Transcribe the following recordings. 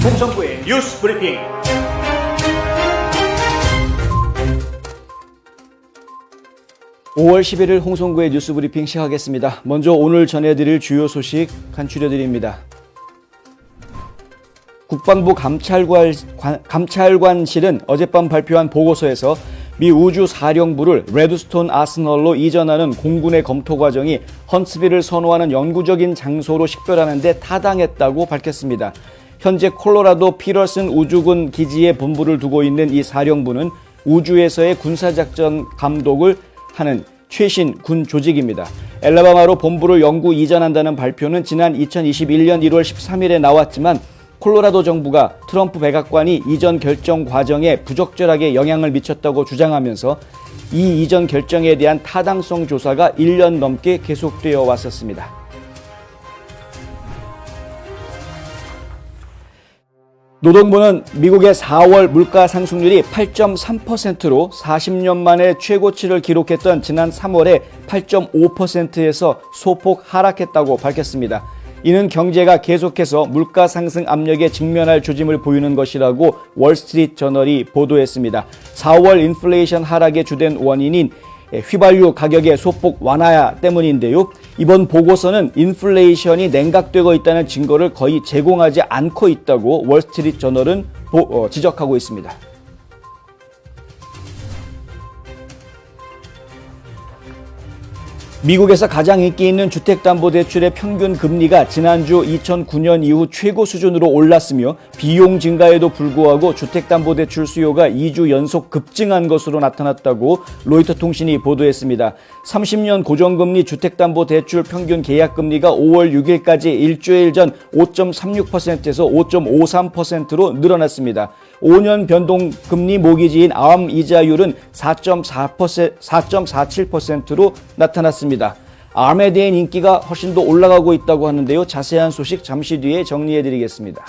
홍성구의 뉴스 브리핑. (5월 11일) 홍성구의 뉴스 브리핑 시작하겠습니다. 먼저 오늘 전해드릴 주요 소식 간추려드립니다. 국방부 감찰관실은 어젯밤 발표한 보고서에서 미 우주사령부를 레드스톤 아스널로 이전하는 공군의 검토 과정이 헌츠빌을 선호하는 영구적인 장소로 식별하는 데 타당했다고 밝혔습니다. 현재 콜로라도 피러슨 우주군 기지에 본부를 두고 있는 이 사령부는 우주에서의 군사작전 감독을 하는 최신 군 조직입니다. 엘라바마로 본부를 영구 이전한다는 발표는 지난 2021년 1월 13일에 나왔지만 콜로라도 정부가 트럼프 백악관이 이전 결정 과정에 부적절하게 영향을 미쳤다고 주장하면서 이 이전 결정에 대한 타당성 조사가 1년 넘게 계속되어 왔었습니다. 노동부는 미국의 4월 물가 상승률이 8.3%로 40년 만에 최고치를 기록했던 지난 3월에 8.5%에서 소폭 하락했다고 밝혔습니다. 이는 경제가 계속해서 물가 상승 압력에 직면할 조짐을 보이는 것이라고 월스트리트 저널이 보도했습니다. 4월 인플레이션 하락의 주된 원인인 휘발유 가격의 소폭 완화 때문인데요. 이번 보고서는 인플레이션이 냉각되고 있다는 증거를 거의 제공하지 않고 있다고 월스트리트 저널은 지적하고 있습니다. 미국에서 가장 인기 있는 주택담보대출의 평균 금리가 지난주 2009년 이후 최고 수준으로 올랐으며 비용 증가에도 불구하고 주택담보대출 수요가 2주 연속 급증한 것으로 나타났다고 로이터 통신이 보도했습니다. 30년 고정금리 주택담보대출 평균 계약금리가 5월 6일까지 일주일 전 5.36%에서 5.53%로 늘어났습니다. 5년 변동금리 모기지인 아움 이자율은 4.47%로 나타났습니다. 암에 대한 인기가 훨씬 더 올라가고 있다고 하는데요. 자세한 소식 잠시 뒤에 정리해드리겠습니다.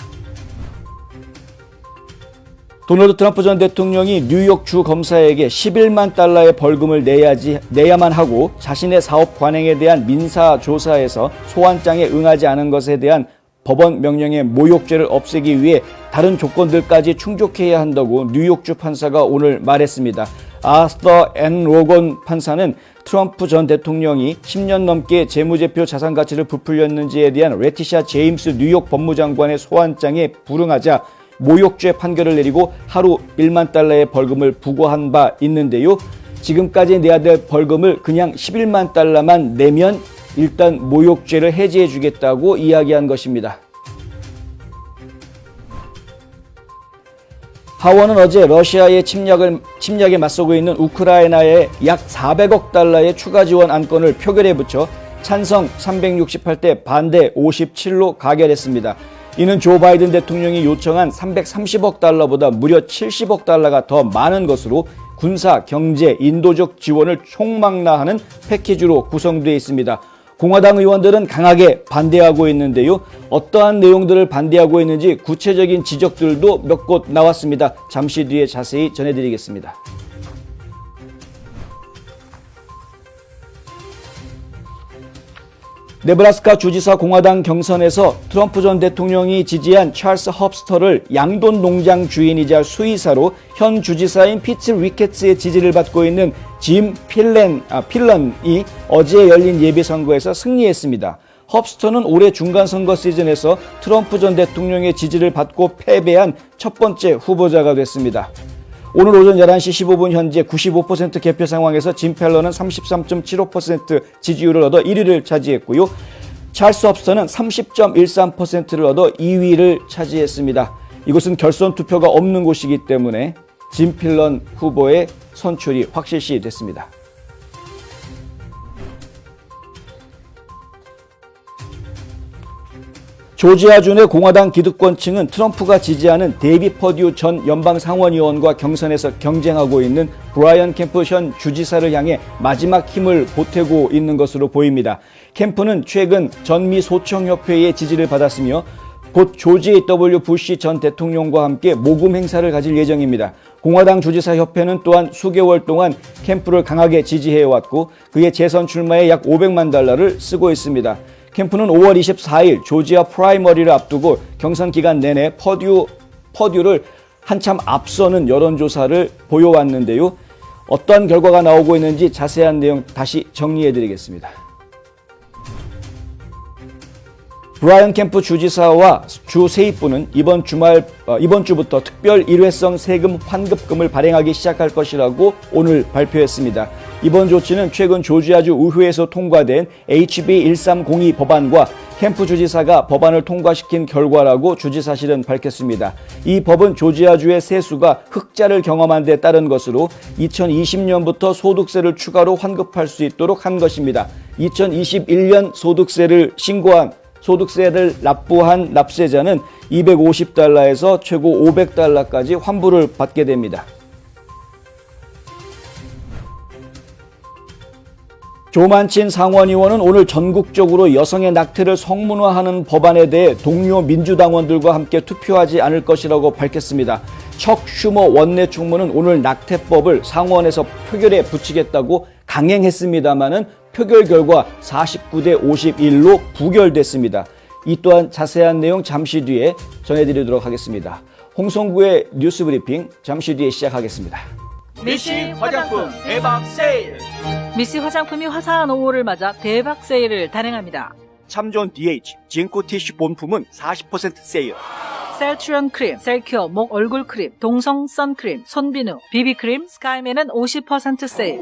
도널드 트럼프 전 대통령이 뉴욕 주 검사에게 11만 달러의 벌금을 내야만 하고 자신의 사업 관행에 대한 민사 조사에서 소환장에 응하지 않은 것에 대한 법원 명령의 모욕죄를 없애기 위해 다른 조건들까지 충족해야 한다고 뉴욕주 판사가 오늘 말했습니다. 아스터 앤 로건 판사는 트럼프 전 대통령이 10년 넘게 재무제표 자산 가치를 부풀렸는지에 대한 레티샤 제임스 뉴욕 법무장관의 소환장에 불응하자 모욕죄 판결을 내리고 하루 1만 달러의 벌금을 부과한 바 있는데요. 지금까지 내야 될 벌금을 그냥 11만 달러만 내면 일단 모욕죄를 해지해 주겠다고 이야기한 것입니다. 하원은 어제 러시아의 침략에 맞서고 있는 우크라이나에 약 400억 달러의 추가 지원 안건을 표결에 붙여 찬성 368대 반대 57로 가결했습니다. 이는 조 바이든 대통령이 요청한 330억 달러보다 무려 70억 달러가 더 많은 것으로 군사, 경제, 인도적 지원을 총망라하는 패키지로 구성되어 있습니다. 공화당 의원들은 강하게 반대하고 있는데요. 어떠한 내용들을 반대하고 있는지 구체적인 지적들도 몇 곳 나왔습니다. 잠시 뒤에 자세히 전해드리겠습니다. 네브라스카 주지사 공화당 경선에서 트럼프 전 대통령이 지지한 찰스 헙스터를 양돈 농장 주인이자 수의사로 현 주지사인 피트 리케츠의 지지를 받고 있는 짐 필런이 어제 열린 예비선거에서 승리했습니다. 헙스터는 올해 중간선거 시즌에서 트럼프 전 대통령의 지지를 받고 패배한 첫 번째 후보자가 됐습니다. 오늘 오전 11시 15분 현재 95% 개표 상황에서 짐 펠런은 33.75% 지지율을 얻어 1위를 차지했고요. 찰스 헙스터는 30.13%를 얻어 2위를 차지했습니다. 이곳은 결선 투표가 없는 곳이기 때문에 짐 펠런 후보의 선출이 확실시 됐습니다. 조지아주의 공화당 기득권층은 트럼프가 지지하는 데이비 퍼듀 전 연방상원의원과 경선에서 경쟁하고 있는 브라이언 캠프 현 주지사를 향해 마지막 힘을 보태고 있는 것으로 보입니다. 캠프는 최근 전미 소청협회의 지지를 받았으며 곧 조지 W. 부시 전 대통령과 함께 모금 행사를 가질 예정입니다. 공화당 주지사협회는 또한 수개월 동안 캠프를 강하게 지지해왔고 그의 재선 출마에 약 $500만 쓰고 있습니다. 캠프는 5월 24일 조지아 프라이머리를 앞두고 경선 기간 내내 퍼듀를 한참 앞서는 여론조사를 보여왔는데요. 어떠한 결과가 나오고 있는지 자세한 내용 다시 정리해드리겠습니다. 브라이언 캠프 주지사와 주 세입부는 이번 주부터 특별 일회성 세금 환급금을 발행하기 시작할 것이라고 오늘 발표했습니다. 이번 조치는 최근 조지아주 의회에서 통과된 HB 1302 법안과 캠프 주지사가 법안을 통과시킨 결과라고 주지사실은 밝혔습니다. 이 법은 조지아주의 세수가 흑자를 경험한 데 따른 것으로 2020년부터 소득세를 추가로 환급할 수 있도록 한 것입니다. 2021년 소득세를 납부한 납세자는 $250에서 최고 $500까지 환불을 받게 됩니다. 조만친 상원의원은 오늘 전국적으로 여성의 낙태를 성문화하는 법안에 대해 동료 민주당원들과 함께 투표하지 않을 것이라고 밝혔습니다. 척 슈머 원내총무는 오늘 낙태법을 상원에서 표결에 붙이겠다고 강행했습니다마는 표결 결과 49대 51로 부결됐습니다. 이 또한 자세한 내용 잠시 뒤에 전해드리도록 하겠습니다. 홍성구의 뉴스 브리핑 잠시 뒤에 시작하겠습니다. 미씨 화장품 대박 세일! 미씨 화장품이 화사한 5월을 맞아 대박 세일을 단행합니다. 참좋은 DH, 진코 티슈 본품은 40% 세일. 셀트리온 크림, 셀큐어 목 얼굴 크림, 동성 선크림, 손비누, 비비크림, 스카이맨은 50% 세일.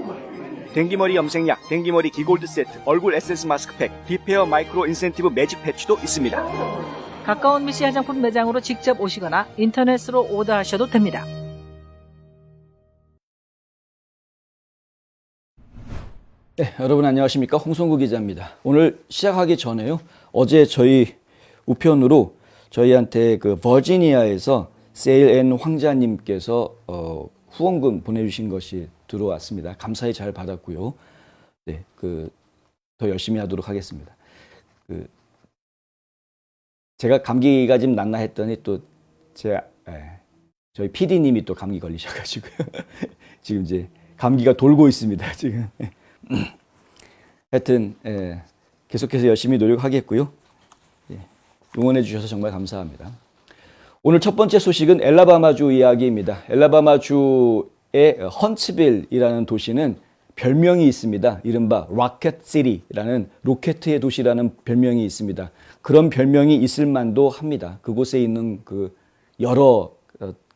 댕기머리 염색약, 댕기머리 기골드 세트, 얼굴 에센스 마스크팩, 디페어 마이크로 인센티브 매직 패치도 있습니다. 가까운 미씨 화장품 매장으로 직접 오시거나 인터넷으로 오더하셔도 됩니다. 네, 여러분 안녕하십니까? 홍성구 기자입니다. 오늘 시작하기 전에요. 어제 저희 우편으로 저희한테 그 버지니아에서 세일 앤 황자님께서 후원금 보내주신 것이 들어왔습니다. 감사히 잘 받았고요. 네, 더 열심히 하도록 하겠습니다. 제가 감기가 좀 낫나 했더니 또 저희 PD님이 또 감기 걸리셔가지고요. 지금 이제 감기가 돌고 있습니다. 지금. 하여튼 계속해서 열심히 노력하겠고요. 응원해 주셔서 정말 감사합니다. 오늘 첫 번째 소식은 엘라바마주 이야기입니다. 엘라바마주의 헌츠빌이라는 도시는 별명이 있습니다. 이른바 로켓 시티라는 로켓의 도시라는 별명이 있습니다. 그런 별명이 있을 만도 합니다. 그곳에 있는 그 여러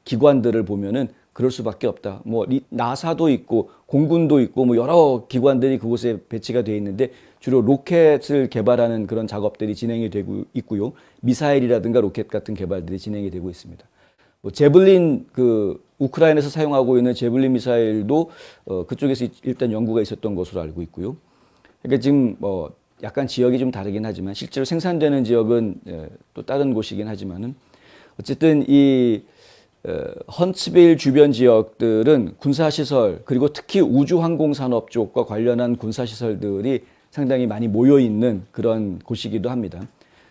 기관들을 보면은 그럴 수밖에 없다. 뭐 나사도 있고 공군도 있고 뭐 여러 기관들이 그곳에 배치가 되어 있는데 주로 로켓을 개발하는 그런 작업들이 진행이 되고 있고요. 미사일이라든가 로켓 같은 개발들이 진행이 되고 있습니다. 뭐 제블린 우크라이나에서 사용하고 있는 제블린 미사일도 그쪽에서 일단 연구가 있었던 것으로 알고 있고요. 그러니까 지금 약간 지역이 좀 다르긴 하지만 실제로 생산되는 지역은 또 다른 곳이긴 하지만은 어쨌든 이 헌츠빌 주변 지역들은 군사시설 그리고 특히 우주항공산업 쪽과 관련한 군사시설들이 상당히 많이 모여있는 그런 곳이기도 합니다.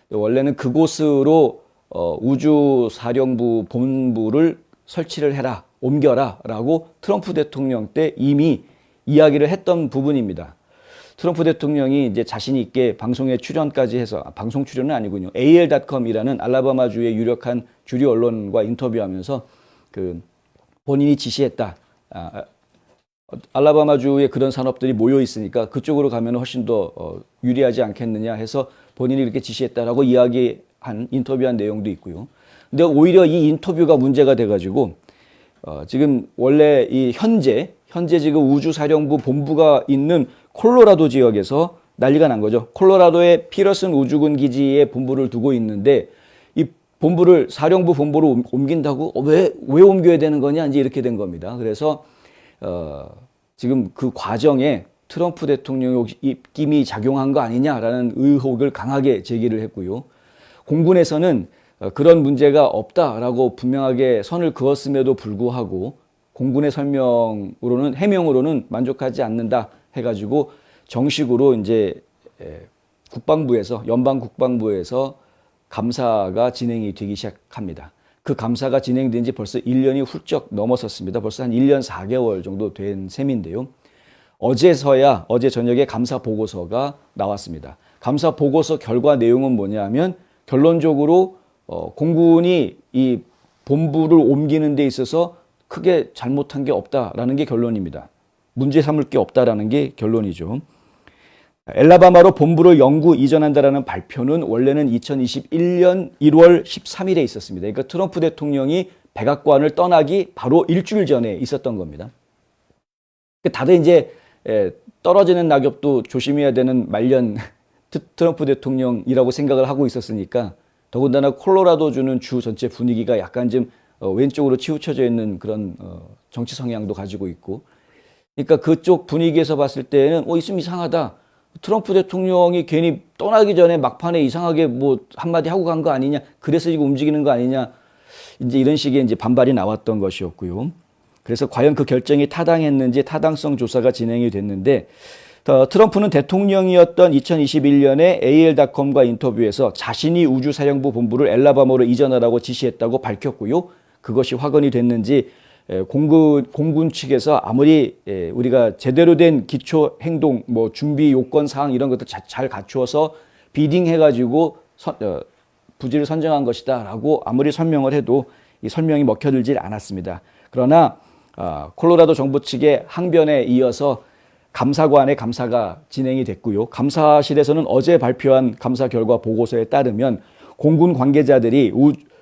원래는 그곳으로 우주사령부 본부를 설치를 해라, 옮겨라 라고 트럼프 대통령 때 이미 이야기를 했던 부분입니다. 트럼프 대통령이 이제 자신 있게 방송에 출연까지 해서, 방송 출연은 아니군요. AL.com이라는 알라바마주의 유력한 주류 언론과 인터뷰하면서 본인이 지시했다. 알라바마주에 그런 산업들이 모여 있으니까 그쪽으로 가면 훨씬 더 유리하지 않겠느냐 해서 본인이 이렇게 지시했다라고 이야기한 인터뷰한 내용도 있고요. 근데 오히려 이 인터뷰가 문제가 돼가지고 지금 원래 현재 지금 우주사령부 본부가 있는 콜로라도 지역에서 난리가 난 거죠. 콜로라도의 피러슨 우주군 기지에 본부를 두고 있는데 이 본부를 사령부 본부로 옮긴다고 왜 옮겨야 되는 거냐 이제 이렇게 된 겁니다. 그래서 지금 그 과정에 트럼프 대통령의 입김이 작용한 거 아니냐라는 의혹을 강하게 제기를 했고요. 공군에서는 그런 문제가 없다라고 분명하게 선을 그었음에도 불구하고 공군의 해명으로는 만족하지 않는다 해가지고 정식으로 이제 연방 국방부에서 감사가 진행이 되기 시작합니다. 그 감사가 진행된 지 벌써 1년이 훌쩍 넘어섰습니다. 벌써 한 1년 4개월 정도 된 셈인데요. 어제 저녁에 감사 보고서가 나왔습니다. 감사 보고서 결과 내용은 뭐냐면 결론적으로 공군이 이 본부를 옮기는 데 있어서 크게 잘못한 게 없다라는 게 결론입니다. 문제 삼을 게 없다라는 게 결론이죠. 엘라바마로 본부를 영구 이전한다라는 발표는 원래는 2021년 1월 13일에 있었습니다. 그러니까 트럼프 대통령이 백악관을 떠나기 바로 일주일 전에 있었던 겁니다. 다들 이제 떨어지는 낙엽도 조심해야 되는 말년 트럼프 대통령이라고 생각을 하고 있었으니까 더군다나 콜로라도주는 주 전체 분위기가 약간 좀 왼쪽으로 치우쳐져 있는 그런 정치 성향도 가지고 있고, 그러니까 그쪽 분위기에서 봤을 때는 있으면 이상하다. 트럼프 대통령이 괜히 떠나기 전에 막판에 이상하게 뭐 한마디 하고 간 거 아니냐, 그래서 이거 움직이는 거 아니냐, 이제 이런 식의 이제 반발이 나왔던 것이었고요. 그래서 과연 그 결정이 타당했는지 타당성 조사가 진행이 됐는데, 트럼프는 대통령이었던 2021년에 AL.com과 인터뷰에서 자신이 우주사령부 본부를 엘라바마로 이전하라고 지시했다고 밝혔고요. 그것이 확언이 됐는지 공군 측에서 아무리 우리가 제대로 된 기초 행동, 뭐 준비 요건 사항 이런 것들 잘 갖추어서 비딩해가지고 부지를 선정한 것이다라고 아무리 설명을 해도 이 설명이 먹혀들질 않았습니다. 그러나 콜로라도 정부 측의 항변에 이어서 감사관의 감사가 진행이 됐고요. 감사실에서는 어제 발표한 감사 결과 보고서에 따르면 공군 관계자들이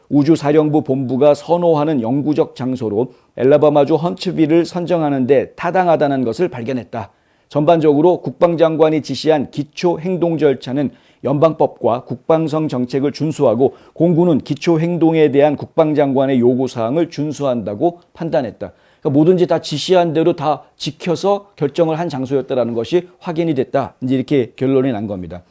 우주사령부 본부가 선호하는 영구적 장소로 엘라바마주 헌츠빌을 선정하는 데 타당하다는 것을 발견했다. 전반적으로 국방장관이 지시한 기초 행동 절차는 연방법과 국방성 정책을 준수하고 공군은 기초 행동에 대한 국방장관의 요구사항을 준수한다고 판단했다. 그러니까 뭐든지 다 지시한 대로 다 지켜서 결정을 한 장소였다는 것이 확인이 됐다. 이제 이렇게 결론이 난 겁니다.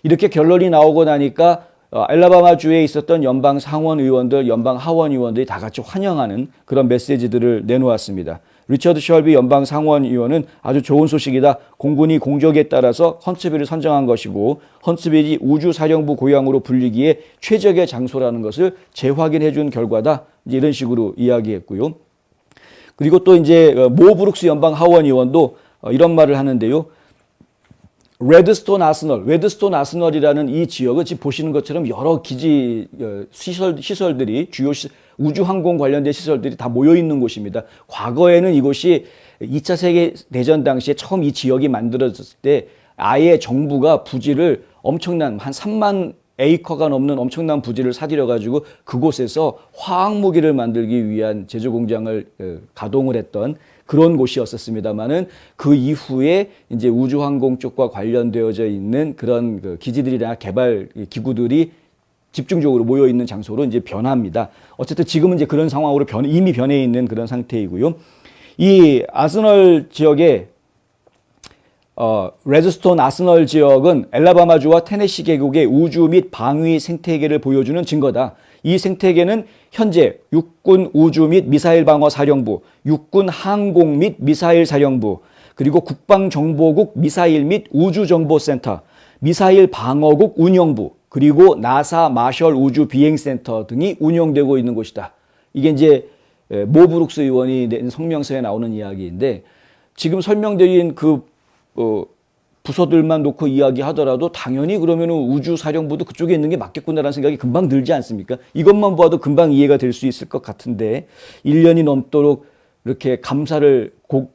이렇게 결론이 나오고 나니까 엘라바마주에 있었던 연방 상원 의원들, 연방 하원 의원들이 다 같이 환영하는 그런 메시지들을 내놓았습니다. 리처드 셜비 연방 상원 의원은 아주 좋은 소식이다. 공군이 공적에 따라서 헌츠빌을 선정한 것이고 헌츠빌이 우주사령부 고향으로 불리기에 최적의 장소라는 것을 재확인해 준 결과다. 이제 이런 식으로 이야기했고요. 그리고 또 이제 모 브룩스 연방 하원 의원도 이런 말을 하는데요. 레드스톤 아스널이라는 이 지역은 지금 보시는 것처럼 여러 기지 시설들이 주요 우주항공 관련된 시설들이 다 모여 있는 곳입니다. 과거에는 이곳이 2차 세계대전 당시에 처음 이 지역이 만들어졌을 때 아예 정부가 부지를 엄청난 한 3만 에이커가 넘는 엄청난 부지를 사들여가지고 그곳에서 화학무기를 만들기 위한 제조공장을 가동을 했던 그런 곳이었었습니다만은 그 이후에 이제 우주항공 쪽과 관련되어져 있는 그런 그 기지들이나 개발 기구들이 집중적으로 모여 있는 장소로 이제 변합니다. 어쨌든 지금은 이제 그런 상황으로 이미 변해 있는 그런 상태이고요. 이 아스널 지역에 레드스톤 아스널 지역은 엘라바마주와 테네시 계곡의 우주 및 방위 생태계를 보여주는 증거다. 이 생태계는 현재 육군 우주 및 미사일 방어 사령부, 육군 항공 및 미사일 사령부, 그리고 국방정보국 미사일 및 우주정보센터, 미사일 방어국 운영부, 그리고 나사 마셜 우주 비행센터 등이 운영되고 있는 곳이다. 이게 이제 모 브룩스 의원이 낸 성명서에 나오는 이야기인데 지금 설명드린 그 부서들만 놓고 이야기하더라도 당연히 그러면은 우주사령부도 그쪽에 있는 게 맞겠구나라는 생각이 금방 들지 않습니까? 이것만 봐도 금방 이해가 될 수 있을 것 같은데 1년이 넘도록 이렇게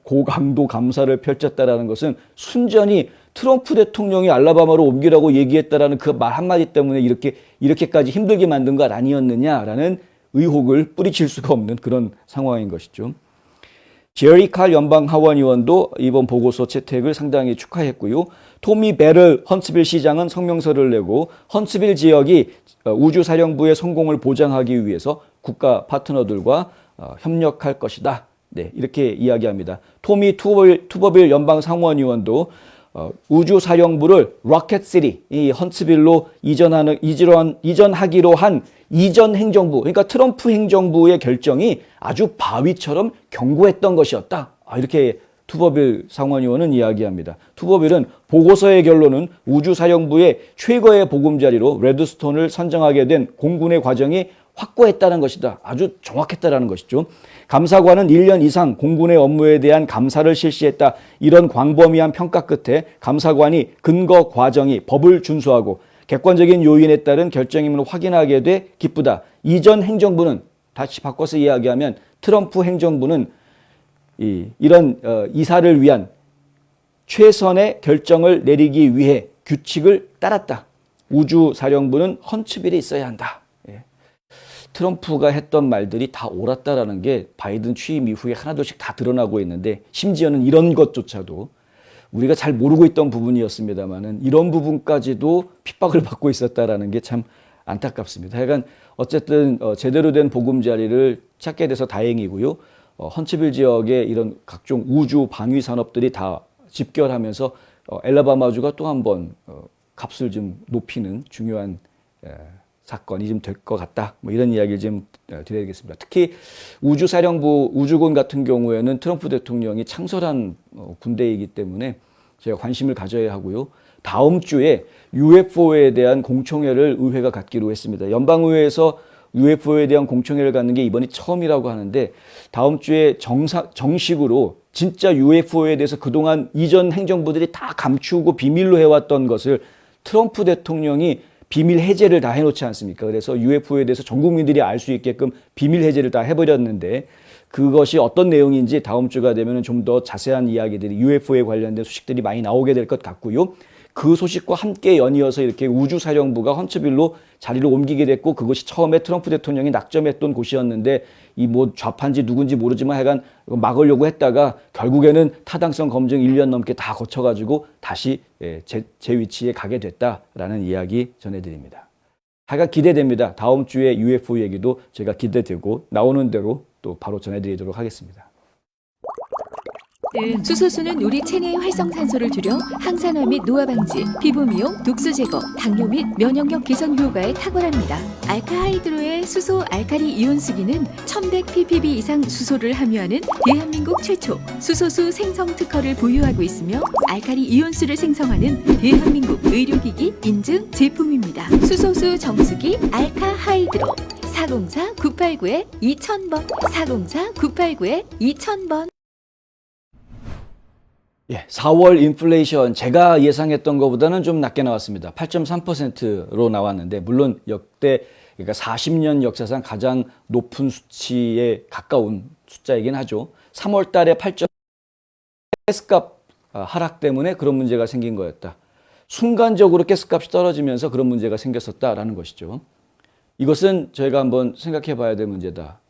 고강도 감사를 펼쳤다라는 것은 순전히 트럼프 대통령이 알라바마로 옮기라고 얘기했다라는 그 말 한마디 때문에 이렇게까지 힘들게 만든 것 아니었느냐라는 의혹을 뿌리칠 수가 없는 그런 상황인 것이죠. 제리 칼 연방 하원 의원도 이번 보고서 채택을 상당히 축하했고요. 토미 베럴 헌츠빌 시장은 성명서를 내고 헌츠빌 지역이 우주사령부의 성공을 보장하기 위해서 국가 파트너들과 협력할 것이다. 네, 이렇게 이야기합니다. 토미 투버빌 연방 상원 의원도 우주사령부를 로켓시티, 이 헌츠빌로 이전하기로 한 이전 행정부, 그러니까 트럼프 행정부의 결정이 아주 바위처럼 견고했던 것이었다. 이렇게 투버빌 상원의원은 이야기합니다. 투버빌은 보고서의 결론은 우주사령부의 최고의 보금자리로 레드스톤을 선정하게 된 공군의 과정이 확고했다는 것이다. 아주 정확했다라는 것이죠. 감사관은 1년 이상 공군의 업무에 대한 감사를 실시했다. 이런 광범위한 평가 끝에 감사관이 근거 과정이 법을 준수하고 객관적인 요인에 따른 결정임을 확인하게 돼 기쁘다. 이전 행정부는 다시 바꿔서 이야기하면 트럼프 행정부는 이런 이사를 위한 최선의 결정을 내리기 위해 규칙을 따랐다. 우주사령부는 헌츠빌에 있어야 한다. 예. 트럼프가 했던 말들이 다 옳았다라는 게 바이든 취임 이후에 하나둘씩 다 드러나고 있는데 심지어는 이런 것조차도 우리가 잘 모르고 있던 부분이었습니다만은 이런 부분까지도 핍박을 받고 있었다라는 게 참 안타깝습니다. 하여간 어쨌든 제대로 된 보금자리를 찾게 돼서 다행이고요. 헌츠빌 지역의 이런 각종 우주 방위 산업들이 다 집결하면서 엘라바마주가 또 한 번 값을 좀 높이는 중요한 사건이 좀 될 것 같다. 뭐 이런 이야기를 좀 드려야겠습니다. 특히 우주사령부, 우주군 같은 경우에는 트럼프 대통령이 창설한 군대이기 때문에 제가 관심을 가져야 하고요. 다음 주에 UFO에 대한 공청회를 의회가 갖기로 했습니다. 연방의회에서 UFO에 대한 공청회를 갖는 게 이번이 처음이라고 하는데 다음 주에 정식으로 진짜 UFO에 대해서 그동안 이전 행정부들이 다 감추고 비밀로 해왔던 것을 트럼프 대통령이 비밀 해제를 다 해놓지 않습니까? 그래서 UFO에 대해서 전 국민들이 알 수 있게끔 비밀 해제를 다 해버렸는데 그것이 어떤 내용인지 다음 주가 되면 좀 더 자세한 이야기들이 UFO에 관련된 소식들이 많이 나오게 될 것 같고요. 그 소식과 함께 연이어서 이렇게 우주사령부가 헌츠빌로 자리를 옮기게 됐고 그것이 처음에 트럼프 대통령이 낙점했던 곳이었는데 이 뭐 좌파인지 누군지 모르지만 하여간 막으려고 했다가 결국에는 타당성 검증 1년 넘게 다 거쳐가지고 다시 제 위치에 가게 됐다라는 이야기 전해드립니다. 하여간 기대됩니다. 다음 주에 UFO 얘기도 제가 기대되고 나오는 대로 또 바로 전해드리도록 하겠습니다. 수소수는 우리 체내의 활성산소를 줄여 항산화 및 노화 방지, 피부 미용, 독소 제거, 당뇨 및 면역력 개선 효과에 탁월합니다. 알카하이드로의 수소 알카리 이온수기는 1100ppb 이상 수소를 함유하는 대한민국 최초 수소수 생성 특허를 보유하고 있으며 알카리 이온수를 생성하는 대한민국 의료기기 인증 제품입니다. 수소수 정수기 알카하이드로 404-989-2000번 404-989-2000번. 예, 4월 인플레이션 제가 예상했던 것보다는 좀 낮게 나왔습니다. 8.3%로 나왔는데 물론 역대 그러니까 40년 역사상 가장 높은 수치에 가까운 숫자이긴 하죠. 3월 달에 8. 가스값 하락 때문에 그런 문제가 생긴 거였다. 순간적으로 가스값이 떨어지면서 그런 문제가 생겼었다라는 것이죠. 이것은 저희가 한번 생각해 봐야 될 문제다.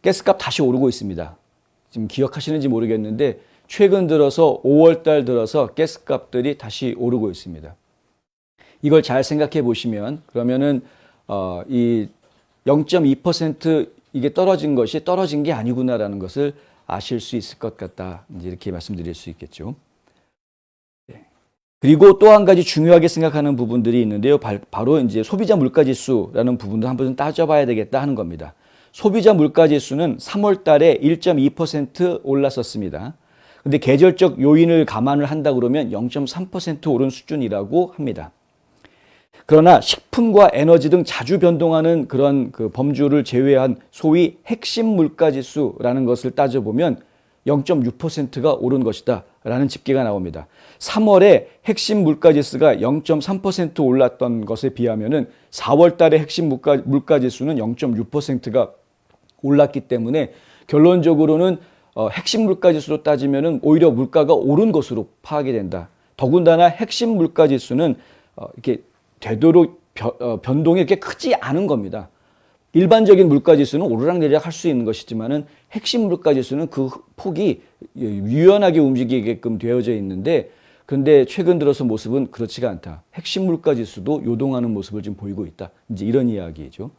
가스값 다시 오르고 있습니다. 지금 기억하시는지 모르겠는데 최근 들어서 5월 달 들어서 가스값들이 다시 오르고 있습니다. 이걸 잘 생각해 보시면 그러면은 이 0.2% 이게 떨어진 것이 떨어진 게 아니구나라는 것을 아실 수 있을 것 같다. 이제 이렇게 말씀드릴 수 있겠죠. 그리고 또 한 가지 중요하게 생각하는 부분들이 있는데요. 바로 이제 소비자 물가지수라는 부분도 한번 따져봐야 되겠다 하는 겁니다. 소비자 물가지수는 3월 달에 1.2% 올랐었습니다. 근데 계절적 요인을 감안을 한다 그러면 0.3% 오른 수준이라고 합니다. 그러나 식품과 에너지 등 자주 변동하는 그런 그 범주를 제외한 소위 핵심 물가지수라는 것을 따져보면 0.6%가 오른 것이다 라는 집계가 나옵니다. 3월에 핵심 물가지수가 0.3% 올랐던 것에 비하면은 4월 달에 핵심 물가지수는 0.6%가 올랐기 때문에 결론적으로는 핵심 물가지수로 따지면은 오히려 물가가 오른 것으로 파악이 된다. 더군다나 핵심 물가지수는 이렇게 되도록 변동이 이렇게 크지 않은 겁니다. 일반적인 물가지수는 오르락내리락 할 수 있는 것이지만은 핵심 물가지수는 그 폭이 유연하게 움직이게끔 되어져 있는데 그런데 최근 들어서 모습은 그렇지가 않다. 핵심 물가지수도 요동하는 모습을 지금 보이고 있다. 이제 이런 이야기죠.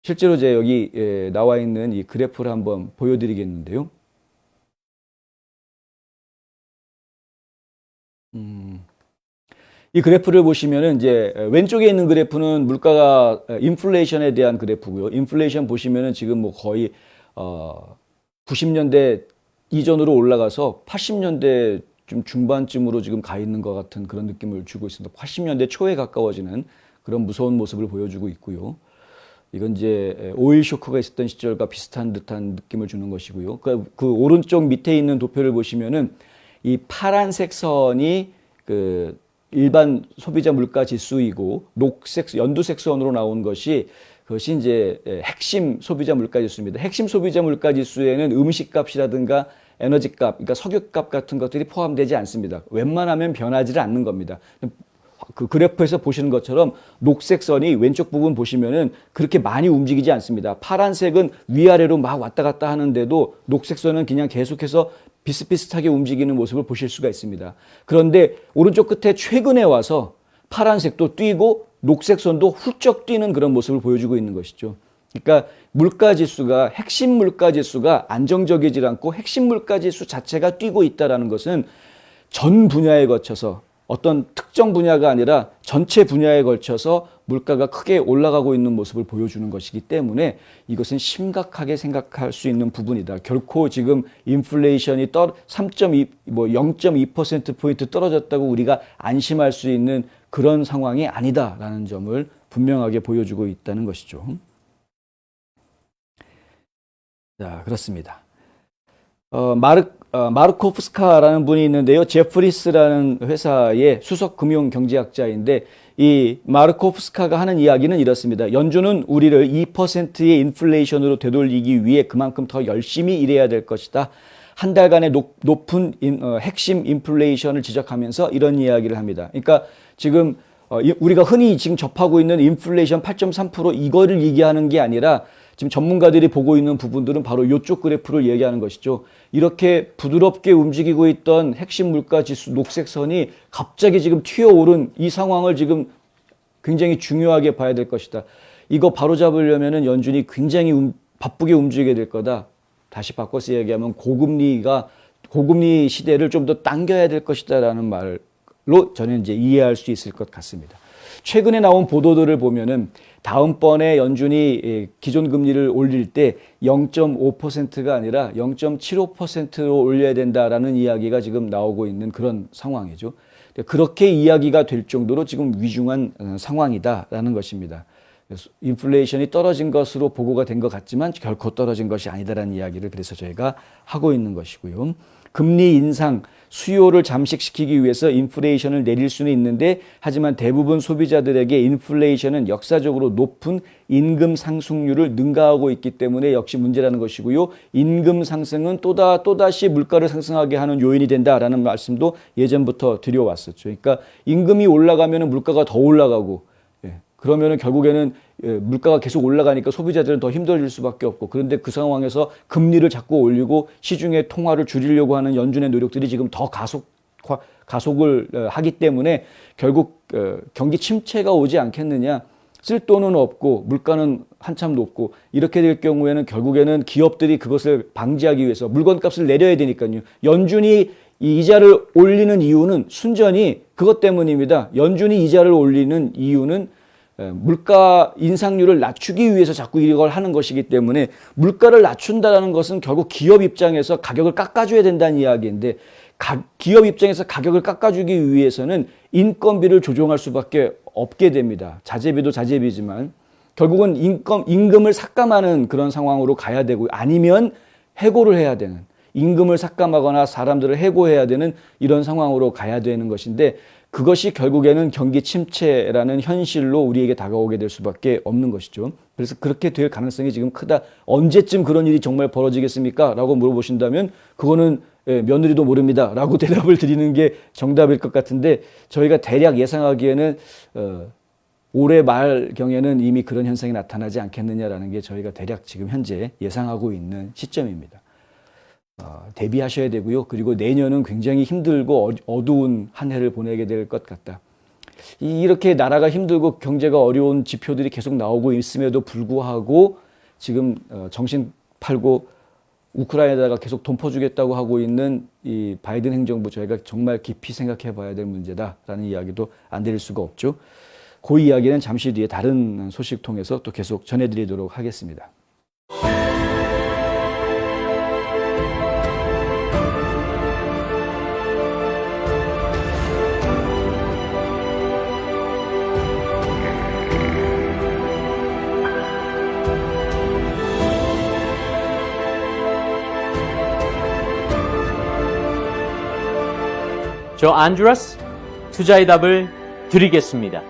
실제로 제 여기 나와 있는 이 그래프를 한번 보여드리겠는데요. 이 그래프를 보시면은 이제 왼쪽에 있는 그래프는 물가가 인플레이션에 대한 그래프고요. 인플레이션 보시면은 지금 뭐 거의 90년대 이전으로 올라가서 80년대 좀 중반쯤으로 지금 가 있는 것 같은 그런 느낌을 주고 있습니다. 80년대 초에 가까워지는 그런 무서운 모습을 보여주고 있고요. 이건 이제 오일 쇼크가 있었던 시절과 비슷한 듯한 느낌을 주는 것이고요. 그 오른쪽 밑에 있는 도표를 보시면은 이 파란색 선이 그 일반 소비자 물가 지수이고 녹색 연두색 선으로 나온 것이 그것이 이제 핵심 소비자 물가 지수입니다. 핵심 소비자 물가 지수에는 음식값이라든가 에너지값, 그러니까 석유값 같은 것들이 포함되지 않습니다. 웬만하면 변하지를 않는 겁니다. 그 그래프에서 보시는 것처럼 녹색 선이 왼쪽 부분 보시면은 그렇게 많이 움직이지 않습니다. 파란색은 위아래로 막 왔다 갔다 하는데도 녹색 선은 그냥 계속해서 비슷비슷하게 움직이는 모습을 보실 수가 있습니다. 그런데 오른쪽 끝에 최근에 와서 파란색도 뛰고 녹색 선도 훌쩍 뛰는 그런 모습을 보여주고 있는 것이죠. 그러니까 물가지수가 핵심 물가지수가 안정적이지 않고 핵심 물가지수 자체가 뛰고 있다는 것은 전 분야에 거쳐서 어떤 특정 분야가 아니라 전체 분야에 걸쳐서 물가가 크게 올라가고 있는 모습을 보여주는 것이기 때문에 이것은 심각하게 생각할 수 있는 부분이다. 결코 지금 인플레이션이 0.2%포인트 떨어졌다고 우리가 안심할 수 있는 그런 상황이 아니다라는 점을 분명하게 보여주고 있다는 것이죠. 자, 그렇습니다. 마르코프스카라는 분이 있는데요. 제프리스라는 회사의 수석 금융 경제학자인데 이 마르코프스카가 하는 이야기는 이렇습니다. 연준은 우리를 2%의 인플레이션으로 되돌리기 위해 그만큼 더 열심히 일해야 될 것이다. 한 달간의 높은 핵심 인플레이션을 지적하면서 이런 이야기를 합니다. 그러니까 지금 우리가 흔히 지금 접하고 있는 인플레이션 8.3% 이거를 얘기하는 게 아니라 지금 전문가들이 보고 있는 부분들은 바로 이쪽 그래프를 얘기하는 것이죠. 이렇게 부드럽게 움직이고 있던 핵심 물가 지수 녹색선이 갑자기 지금 튀어오른 이 상황을 지금 굉장히 중요하게 봐야 될 것이다. 이거 바로잡으려면은 연준이 굉장히 바쁘게 움직이게 될 거다. 다시 바꿔서 얘기하면 고금리 시대를 좀 더 당겨야 될 것이다라는 말로 저는 이제 이해할 수 있을 것 같습니다. 최근에 나온 보도들을 보면은 다음번에 연준이 기존 금리를 올릴 때 0.5%가 아니라 0.75%로 올려야 된다라는 이야기가 지금 나오고 있는 그런 상황이죠. 그렇게 이야기가 될 정도로 지금 위중한 상황이다라는 것입니다. 인플레이션이 떨어진 것으로 보고가 된 것 같지만 결코 떨어진 것이 아니다라는 이야기를 그래서 저희가 하고 있는 것이고요. 금리 인상, 수요를 잠식시키기 위해서 인플레이션을 내릴 수는 있는데 하지만 대부분 소비자들에게 인플레이션은 역사적으로 높은 임금 상승률을 능가하고 있기 때문에 역시 문제라는 것이고요. 임금 상승은 또다시 물가를 상승하게 하는 요인이 된다라는 말씀도 예전부터 드려왔었죠. 그러니까 임금이 올라가면 물가가 더 올라가고 그러면은 결국에는 물가가 계속 올라가니까 소비자들은 더 힘들어질 수밖에 없고 그런데 그 상황에서 금리를 자꾸 올리고 시중의 통화를 줄이려고 하는 연준의 노력들이 지금 더 가속을 하기 때문에 결국 경기 침체가 오지 않겠느냐. 쓸 돈은 없고 물가는 한참 높고 이렇게 될 경우에는 결국에는 기업들이 그것을 방지하기 위해서 물건값을 내려야 되니까요. 연준이 이 이자를 올리는 이유는 순전히 그것 때문입니다. 연준이 이자를 올리는 이유는 물가 인상률을 낮추기 위해서 자꾸 이걸 하는 것이기 때문에 물가를 낮춘다는 것은 결국 기업 입장에서 가격을 깎아줘야 된다는 이야기인데 기업 입장에서 가격을 깎아주기 위해서는 인건비를 조정할 수밖에 없게 됩니다. 자재비도 자재비지만 결국은 임금을 삭감하는 그런 상황으로 가야 되고 아니면 해고를 해야 되는 임금을 삭감하거나 사람들을 해고해야 되는 이런 상황으로 가야 되는 것인데 그것이 결국에는 경기 침체라는 현실로 우리에게 다가오게 될 수밖에 없는 것이죠. 그래서 그렇게 될 가능성이 지금 크다. 언제쯤 그런 일이 정말 벌어지겠습니까? 라고 물어보신다면 그거는 며느리도 모릅니다. 라고 대답을 드리는 게 정답일 것 같은데 저희가 대략 예상하기에는 올해 말경에는 이미 그런 현상이 나타나지 않겠느냐라는 게 저희가 대략 지금 현재 예상하고 있는 시점입니다. 대비하셔야 되고요. 그리고 내년은 굉장히 힘들고 어두운 한 해를 보내게 될 것 같다. 이렇게 나라가 힘들고 경제가 어려운 지표들이 계속 나오고 있음에도 불구하고 지금 정신 팔고 우크라이나다가 계속 돈 퍼주겠다고 하고 있는 이 바이든 행정부 저희가 정말 깊이 생각해 봐야 될 문제다라는 이야기도 안 드릴 수가 없죠. 그 이야기는 잠시 뒤에 다른 소식 통해서 또 계속 전해드리도록 하겠습니다. 저 안드레스 투자의 답을 드리겠습니다.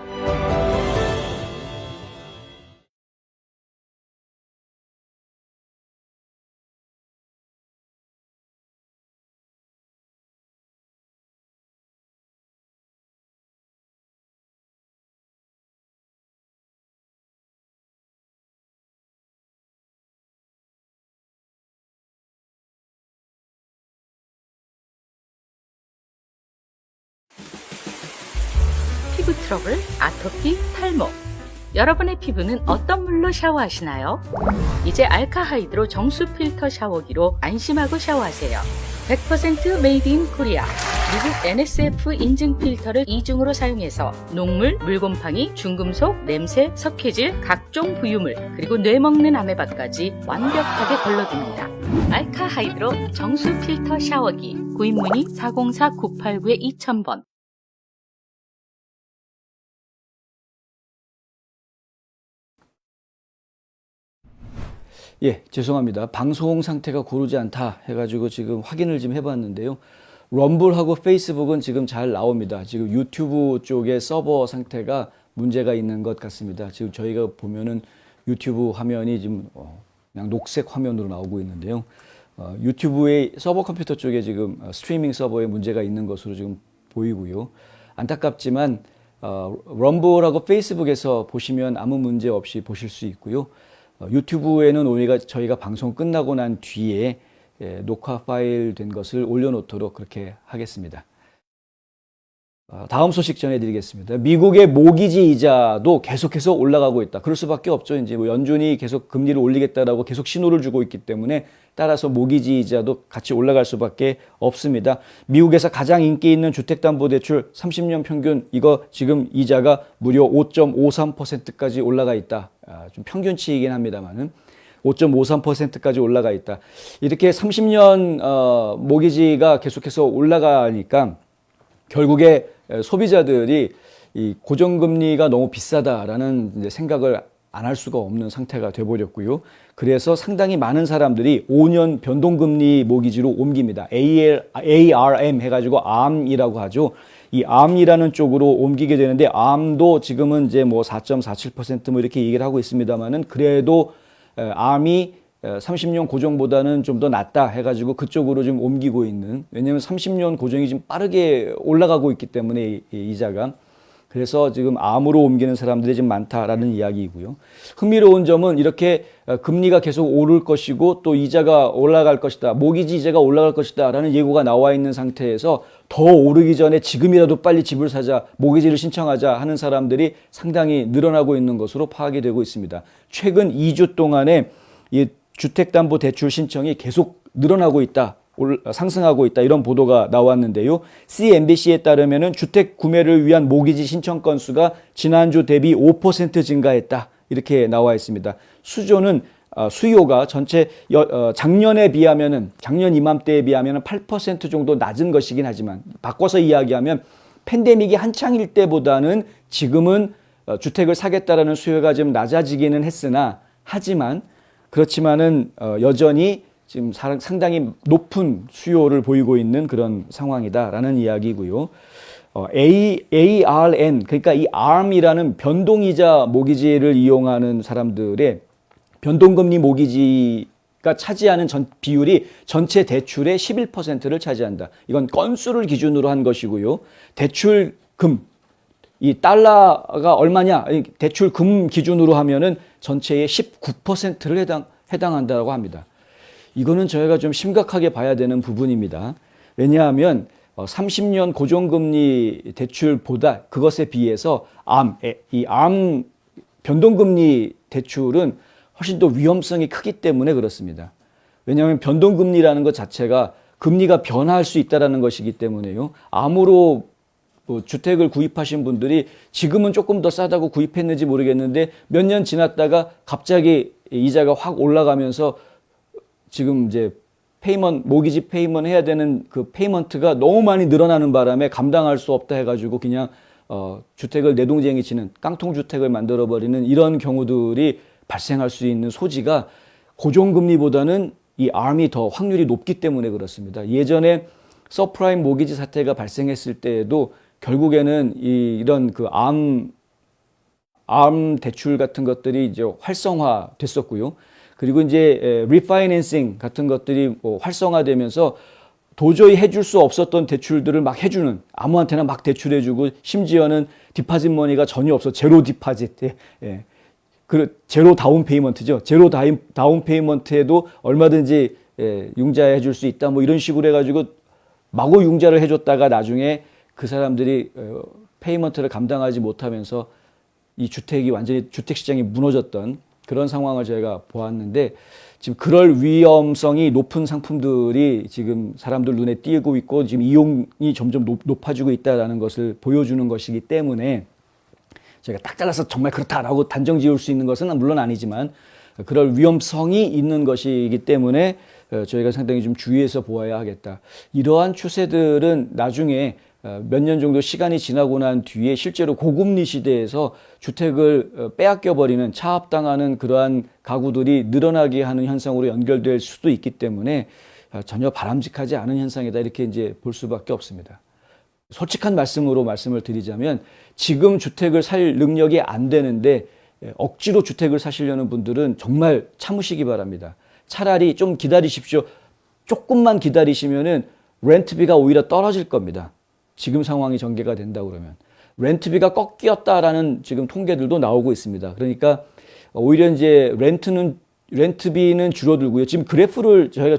피부 트러블, 아토피, 탈모. 여러분의 피부는 어떤 물로 샤워하시나요? 이제 알카하이드로 정수 필터 샤워기로 안심하고 샤워하세요. 100% 메이드 인 코리아. 미국 NSF 인증 필터를 이중으로 사용해서 녹물, 물곰팡이, 중금속, 냄새, 석회질, 각종 부유물, 그리고 뇌먹는 아메바까지 완벽하게 걸러줍니다. 알카하이드로 정수 필터 샤워기. 구입 문의 404-989-2000번. 예, 죄송합니다. 방송 상태가 고르지 않다 해가지고 지금 확인을 좀 해봤는데요. 럼블하고 페이스북은 지금 잘 나옵니다. 지금 유튜브 쪽에 서버 상태가 문제가 있는 것 같습니다. 지금 저희가 보면은 유튜브 화면이 지금 그냥 녹색 화면으로 나오고 있는데요. 유튜브의 서버 컴퓨터 쪽에 지금 스트리밍 서버에 문제가 있는 것으로 지금 보이고요. 안타깝지만 럼블하고 페이스북에서 보시면 아무 문제 없이 보실 수 있고요. 유튜브에는 우리가 저희가 방송 끝나고 난 뒤에 녹화 파일 된 것을 올려놓도록 그렇게 하겠습니다. 다음 소식 전해드리겠습니다. 미국의 모기지 이자도 계속해서 올라가고 있다. 그럴 수밖에 없죠. 이제 뭐 연준이 계속 금리를 올리겠다라고 계속 신호를 주고 있기 때문에 따라서 모기지 이자도 같이 올라갈 수밖에 없습니다. 미국에서 가장 인기 있는 주택담보대출 30년 평균 이거 지금 이자가 무려 5.53%까지 올라가 있다. 좀 평균치이긴 합니다만은 5.53%까지 올라가 있다. 이렇게 30년 모기지가 계속해서 올라가니까 결국에 소비자들이 이 고정금리가 너무 비싸다라는 이제 생각을 안 할 수가 없는 상태가 돼버렸고요. 그래서 상당히 많은 사람들이 5년 변동금리 모기지로 옮깁니다. ARM 해가지고 ARM이라고 하죠. 이 ARM이라는 쪽으로 옮기게 되는데 ARM도 지금은 이제 뭐 4.47% 뭐 이렇게 얘기를 하고 있습니다만은 그래도 ARM이 30년 고정보다는 좀 더 낫다 해가지고 그쪽으로 좀 옮기고 있는, 왜냐하면 30년 고정이 좀 빠르게 올라가고 있기 때문에 이자가, 그래서 지금 암으로 옮기는 사람들이 좀 많다라는 이야기이고요. 흥미로운 점은 이렇게 금리가 계속 오를 것이고 또 이자가 올라갈 것이다, 모기지 이자가 올라갈 것이다 라는 예고가 나와 있는 상태에서 더 오르기 전에 지금이라도 빨리 집을 사자, 모기지를 신청하자 하는 사람들이 상당히 늘어나고 있는 것으로 파악이 되고 있습니다. 최근 2주 동안에 이 주택담보대출 신청이 계속 늘어나고 있다, 상승하고 있다, 이런 보도가 나왔는데요. CNBC에 따르면은 주택 구매를 위한 모기지 신청 건수가 지난주 대비 5% 증가했다, 이렇게 나와 있습니다. 수요가 전체 작년에 비하면은, 작년 이맘때에 비하면은 8% 정도 낮은 것이긴 하지만, 바꿔서 이야기하면 팬데믹이 한창일 때보다는 지금은 주택을 사겠다라는 수요가 좀 낮아지기는 했으나, 그렇지만은 여전히 지금 상당히 높은 수요를 보이고 있는 그런 상황이다라는 이야기고요. ARN, 그러니까 이 ARM이라는 변동이자 모기지를 이용하는 사람들의 변동금리 모기지가 차지하는 비율이 전체 대출의 11%를 차지한다. 이건 건수를 기준으로 한 것이고요. 대출금, 이 달러가 얼마냐, 대출금 기준으로 하면은 전체의 19%를 해당한다고 합니다. 이거는 저희가 좀 심각하게 봐야 되는 부분입니다. 왜냐하면 30년 고정금리 대출보다 그것에 비해서 ARM 변동금리 대출은 훨씬 더 위험성이 크기 때문에 그렇습니다. 왜냐하면 변동금리라는 것 자체가 금리가 변화할 수 있다는 것이기 때문에요. 암으로 주택을 구입하신 분들이 지금은 조금 더 싸다고 구입했는지 모르겠는데 몇 년 지났다가 갑자기 이자가 확 올라가면서 지금 이제 모기지 페이먼트 해야 되는 그 페이먼트가 너무 많이 늘어나는 바람에 감당할 수 없다 해가지고 그냥 주택을 내동쟁이 치는, 깡통주택을 만들어버리는 이런 경우들이 발생할 수 있는 소지가 고정금리보다는 이 ARM이 더 확률이 높기 때문에 그렇습니다. 예전에 서프라임 모기지 사태가 발생했을 때에도 결국에는 이런 그 암 대출 같은 것들이 이제 활성화됐었고요. 그리고 이제 리파이낸싱 같은 것들이 활성화되면서 도저히 해줄 수 없었던 대출들을 막 해주는, 아무한테나 막 대출해주고, 심지어는 디파짓 머니가 전혀 없어, 제로 디파짓, 제로 다운 페이먼트죠. 제로 다운 페이먼트에도 얼마든지 융자해 줄 수 있다, 뭐 이런 식으로 해가지고 마구 융자를 해줬다가 나중에 그 사람들이 페이먼트를 감당하지 못하면서 이 주택이 완전히 주택시장이 무너졌던 그런 상황을 저희가 보았는데, 지금 그럴 위험성이 높은 상품들이 지금 사람들 눈에 띄고 있고 지금 이용이 점점 높아지고 있다는 것을 보여주는 것이기 때문에 저희가 딱 잘라서 정말 그렇다라고 단정 지을 수 있는 것은 물론 아니지만 그럴 위험성이 있는 것이기 때문에 저희가 상당히 좀 주의해서 보아야 하겠다. 이러한 추세들은 나중에 몇 년 정도 시간이 지나고 난 뒤에 실제로 고금리 시대에서 주택을 빼앗겨버리는, 차압당하는 그러한 가구들이 늘어나게 하는 현상으로 연결될 수도 있기 때문에 전혀 바람직하지 않은 현상이다, 이렇게 이제 볼 수밖에 없습니다. 솔직한 말씀으로 말씀을 드리자면 지금 주택을 살 능력이 안 되는데 억지로 주택을 사시려는 분들은 정말 참으시기 바랍니다. 차라리 좀 기다리십시오. 조금만 기다리시면은 렌트비가 오히려 떨어질 겁니다. 지금 상황이 전개가 된다 그러면 렌트비가 꺾였다라는 지금 통계들도 나오고 있습니다. 그러니까 오히려 이제 렌트비는 줄어들고요. 지금 그래프를 저희가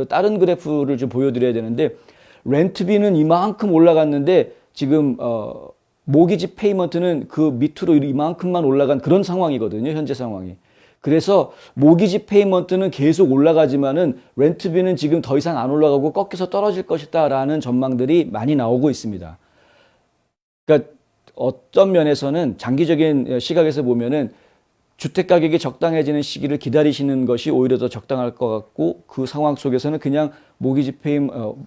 다른 그래프를 좀 보여드려야 되는데, 렌트비는 이만큼 올라갔는데 지금 모기지 페이먼트는 그 밑으로 이만큼만 올라간 그런 상황이거든요, 현재 상황이. 그래서 모기지 페이먼트는 계속 올라가지만은 렌트비는 지금 더 이상 안 올라가고 꺾여서 떨어질 것이다라는 전망들이 많이 나오고 있습니다. 그러니까 어떤 면에서는 장기적인 시각에서 보면은 주택 가격이 적당해지는 시기를 기다리시는 것이 오히려 더 적당할 것 같고, 그 상황 속에서는 그냥 모기지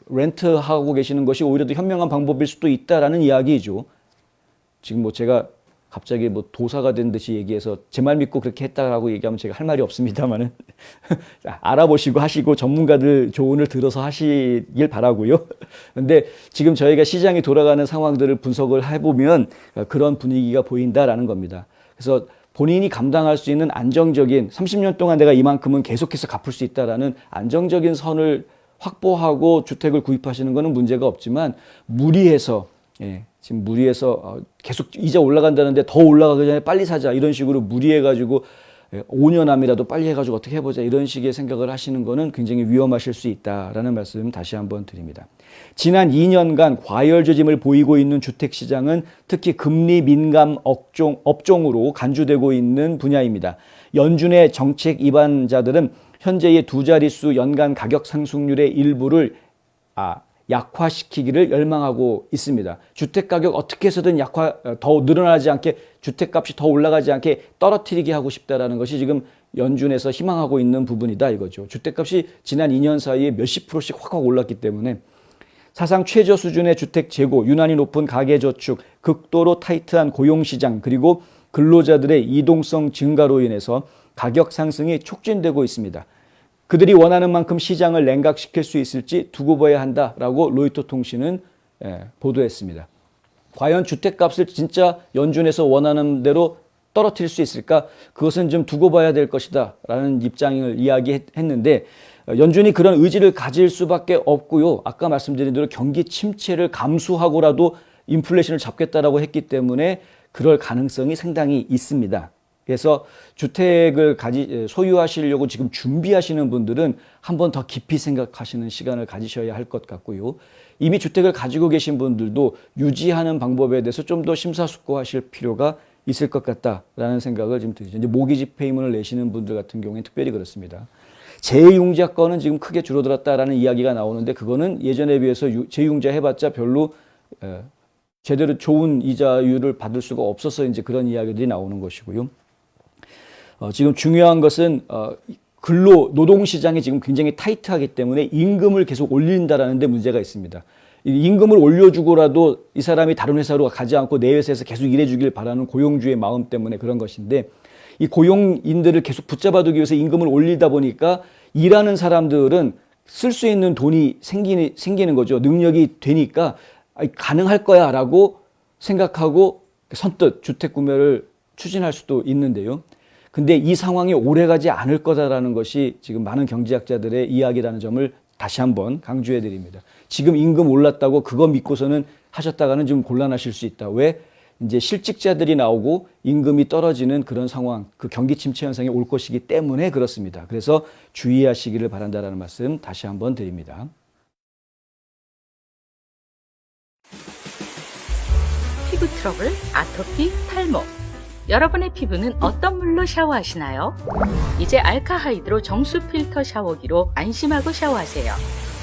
렌트하고 계시는 것이 오히려 더 현명한 방법일 수도 있다라는 이야기죠. 지금 뭐 제가 갑자기 뭐 도사가 된 듯이 얘기해서 제 말 믿고 그렇게 했다라고 얘기하면 제가 할 말이 없습니다만은 알아보시고 하시고 전문가들 조언을 들어서 하시길 바라고요. 근데 지금 저희가 시장이 돌아가는 상황들을 분석을 해보면 그런 분위기가 보인다라는 겁니다. 그래서 본인이 감당할 수 있는 안정적인 30년 동안 내가 이만큼은 계속해서 갚을 수 있다라는 안정적인 선을 확보하고 주택을 구입하시는 것은 문제가 없지만, 무리해서 지금 무리해서 계속 이자 올라간다는데 더 올라가기 전에 빨리 사자, 이런 식으로 무리해가지고 5년함이라도 빨리 해가지고 어떻게 해보자, 이런 식의 생각을 하시는 거는 굉장히 위험하실 수 있다라는 말씀 다시 한번 드립니다. 지난 2년간 과열 조짐을 보이고 있는 주택시장은 특히 금리 민감 업종으로 간주되고 있는 분야입니다. 연준의 정책 위반자들은 현재의 두 자릿수 연간 가격 상승률의 일부를 약화시키기를 열망하고 있습니다. 주택가격 어떻게 해서든 더 늘어나지 않게, 주택값이 더 올라가지 않게 떨어뜨리게 하고 싶다라는 것이 지금 연준에서 희망하고 있는 부분이다 이거죠. 주택값이 지난 2년 사이에 몇십 프로씩 확 올랐기 때문에 사상 최저 수준의 주택 재고, 유난히 높은 가계저축, 극도로 타이트한 고용시장, 그리고 근로자들의 이동성 증가로 인해서 가격 상승이 촉진되고 있습니다. 그들이 원하는 만큼 시장을 냉각시킬 수 있을지 두고 봐야 한다라고 로이터 통신은 보도했습니다. 과연 주택값을 진짜 연준에서 원하는 대로 떨어뜨릴 수 있을까? 그것은 좀 두고 봐야 될 것이다 라는 입장을 이야기했는데, 연준이 그런 의지를 가질 수밖에 없고요. 아까 말씀드린 대로 경기 침체를 감수하고라도 인플레이션을 잡겠다라고 했기 때문에 그럴 가능성이 상당히 있습니다. 그래서 주택을 소유하시려고 지금 준비하시는 분들은 한번 더 깊이 생각하시는 시간을 가지셔야 할 것 같고요. 이미 주택을 가지고 계신 분들도 유지하는 방법에 대해서 좀 더 심사숙고하실 필요가 있을 것 같다라는 생각을 지금 드리죠. 이제 모기지 페이먼트를 내시는 분들 같은 경우에는 특별히 그렇습니다. 재융자건은 지금 크게 줄어들었다라는 이야기가 나오는데, 그거는 예전에 비해서 재융자 해봤자 별로 제대로 좋은 이자율을 받을 수가 없어서 이제 그런 이야기들이 나오는 것이고요. 지금 중요한 것은 노동시장이 지금 굉장히 타이트하기 때문에 임금을 계속 올린다라는 데 문제가 있습니다. 임금을 올려주고라도 이 사람이 다른 회사로 가지 않고 내 회사에서 계속 일해주길 바라는 고용주의 마음 때문에 그런 것인데, 이 고용인들을 계속 붙잡아두기 위해서 임금을 올리다 보니까 일하는 사람들은 쓸 수 있는 돈이 생기는 거죠. 능력이 되니까 가능할 거야 라고 생각하고 선뜻 주택 구매를 추진할 수도 있는데요. 근데 이 상황이 오래가지 않을 거다라는 것이 지금 많은 경제학자들의 이야기라는 점을 다시 한번 강조해 드립니다. 지금 임금 올랐다고 그거 믿고서는 하셨다가는 좀 곤란하실 수 있다. 왜? 이제 실직자들이 나오고 임금이 떨어지는 그런 상황, 그 경기 침체 현상이 올 것이기 때문에 그렇습니다. 그래서 주의하시기를 바란다라는 말씀 다시 한번 드립니다. 피부 트러블, 아토피, 탈모. 여러분의 피부는 어떤 물로 샤워하시나요? 이제 알카하이드로 정수 필터 샤워기로 안심하고 샤워하세요.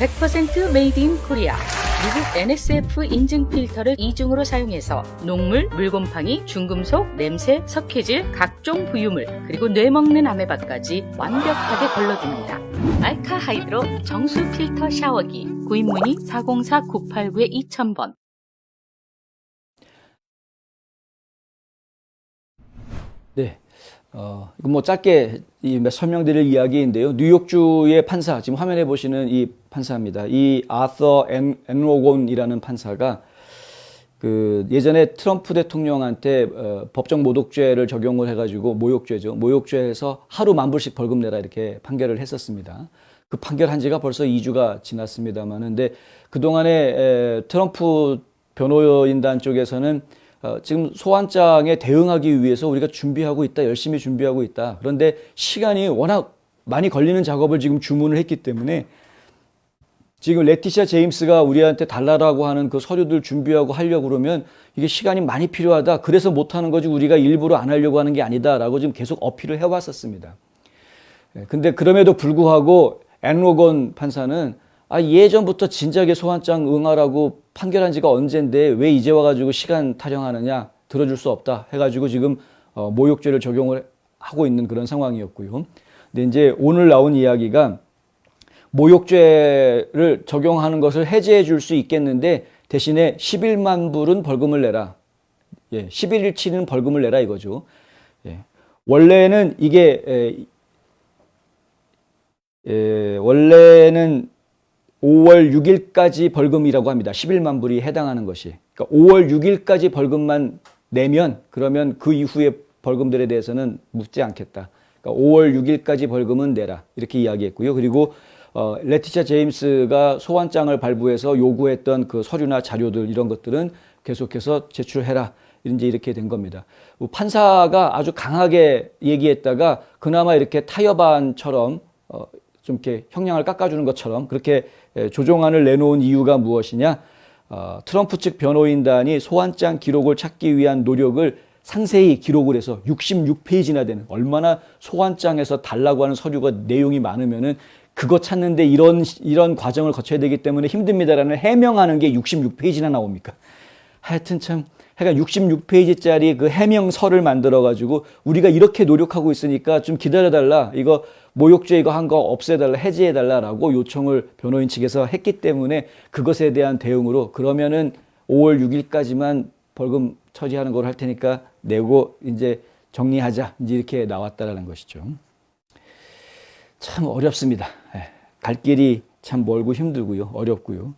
100% 메이드 인 코리아. 미국 NSF 인증 필터를 이중으로 사용해서 녹물, 물곰팡이, 중금속, 냄새, 석회질, 각종 부유물, 그리고 뇌먹는 아메바까지 완벽하게 걸러줍니다. 알카하이드로 정수 필터 샤워기. 구입 문의 404-989-2000번. 네. 이거 뭐 짧게 설명드릴 이야기인데요. 뉴욕주의 판사, 지금 화면에 보시는 이 판사입니다. 이 아서 엔로곤이라는 판사가 그 예전에 트럼프 대통령한테 법정 모독죄를 적용을 해가지고 모욕죄죠. 모욕죄에서 하루 $10,000불씩 벌금 내라 이렇게 판결을 했었습니다. 그 판결한 지가 벌써 2주가 지났습니다만, 근데 그동안에 트럼프 변호인단 쪽에서는 지금 소환장에 대응하기 위해서 우리가 준비하고 있다, 열심히 준비하고 있다. 그런데 시간이 워낙 많이 걸리는 작업을 지금 주문을 했기 때문에 지금 레티시아 제임스가 우리한테 달라라고 하는 그 서류들 준비하고 하려고 그러면 이게 시간이 많이 필요하다. 그래서 못하는 거지 우리가 일부러 안 하려고 하는 게 아니다라고 지금 계속 어필을 해왔었습니다. 근데 그럼에도 불구하고 앤로건 판사는 예전부터 진작에 소환장 응하라고 판결한 지가 언젠데 왜 이제 와가지고 시간 타령하느냐, 들어줄 수 없다 해가지고 지금 모욕죄를 적용을 하고 있는 그런 상황이었고요. 근데 이제 오늘 나온 이야기가 모욕죄를 적용하는 것을 해제해 줄 수 있겠는데 대신에 11만 불은 벌금을 내라. 11일치는 벌금을 내라 이거죠. 원래는 이게 원래는 5월 6일까지 벌금이라고 합니다. 11만 불이 해당하는 것이. 그러니까 5월 6일까지 벌금만 내면 그러면 그 이후의 벌금들에 대해서는 묻지 않겠다. 그러니까 5월 6일까지 벌금은 내라. 이렇게 이야기했고요. 그리고 레티시아 제임스가 소환장을 발부해서 요구했던 그 서류나 자료들 이런 것들은 계속해서 제출해라. 이제 이렇게 된 겁니다. 판사가 아주 강하게 얘기했다가 그나마 이렇게 타협안처럼 좀 이렇게 형량을 깎아주는 것처럼 그렇게 조정안을 내놓은 이유가 무엇이냐? 트럼프 측 변호인단이 소환장 기록을 찾기 위한 노력을 상세히 기록을 해서 66페이지나 되는, 얼마나 소환장에서 달라고 하는 서류가 내용이 많으면은 그거 찾는데 이런 과정을 거쳐야 되기 때문에 힘듭니다라는 해명하는 게 66페이지나 나옵니까? 하여튼 참, 그러니까 66페이지짜리 그 해명서를 만들어가지고 우리가 이렇게 노력하고 있으니까 좀 기다려달라. 이거 모욕죄 이거 한 거 없애달라, 해제해달라라고 요청을 변호인 측에서 했기 때문에 그것에 대한 대응으로 그러면은 5월 6일까지만 벌금 처리하는 걸 할 테니까 내고 이제 정리하자. 이제 이렇게 나왔다라는 것이죠. 참 어렵습니다. 갈 길이 참 멀고 힘들고요. 어렵고요.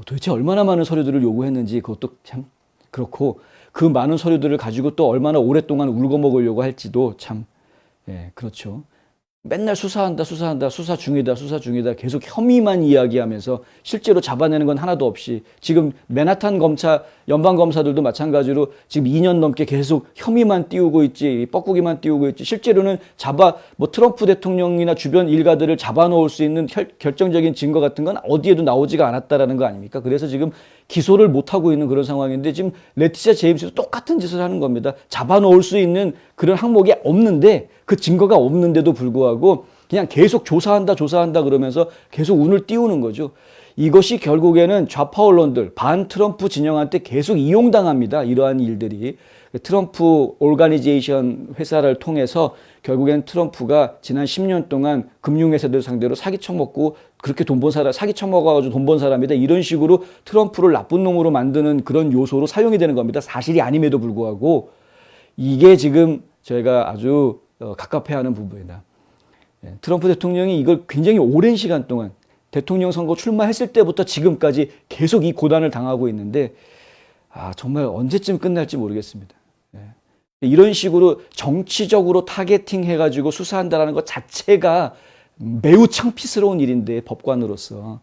도대체 얼마나 많은 서류들을 요구했는지 그것도 참 그렇고 그 많은 서류들을 가지고 또 얼마나 오랫동안 울고 먹으려고 할지도 참 그렇죠. 맨날 수사 중이다 계속 혐의만 이야기하면서 실제로 잡아내는 건 하나도 없이 지금 맨하탄 검사, 연방검사들도 마찬가지로 지금 2년 넘게 계속 혐의만 띄우고 있지, 뻐꾸기만 띄우고 있지, 실제로는 트럼프 대통령이나 주변 일가들을 잡아놓을 수 있는 결정적인 증거 같은 건 어디에도 나오지가 않았다라는 거 아닙니까? 그래서 지금 기소를 못하고 있는 그런 상황인데 지금 레티시아 제임스도 똑같은 짓을 하는 겁니다. 잡아놓을 수 있는 그런 항목이 없는데, 그 증거가 없는데도 불구하고 그냥 계속 조사한다 그러면서 계속 운을 띄우는 거죠. 이것이 결국에는 좌파 언론들, 반 트럼프 진영한테 계속 이용당합니다. 이러한 일들이. 트럼프 오르가니제이션 회사를 통해서 결국엔 트럼프가 지난 10년 동안 금융회사들 상대로 사기 쳐먹고 그렇게 돈 번 사람, 사기 쳐먹어가지고 돈 번 사람이다. 이런 식으로 트럼프를 나쁜 놈으로 만드는 그런 요소로 사용이 되는 겁니다. 사실이 아님에도 불구하고. 이게 지금 저희가 아주 갑갑해하는 부분이다. 트럼프 대통령이 이걸 굉장히 오랜 시간 동안 대통령 선거 출마했을 때부터 지금까지 계속 이 고단을 당하고 있는데 정말 언제쯤 끝날지 모르겠습니다. 이런 식으로 정치적으로 타겟팅 해가지고 수사한다는 것 자체가 매우 창피스러운 일인데 법관으로서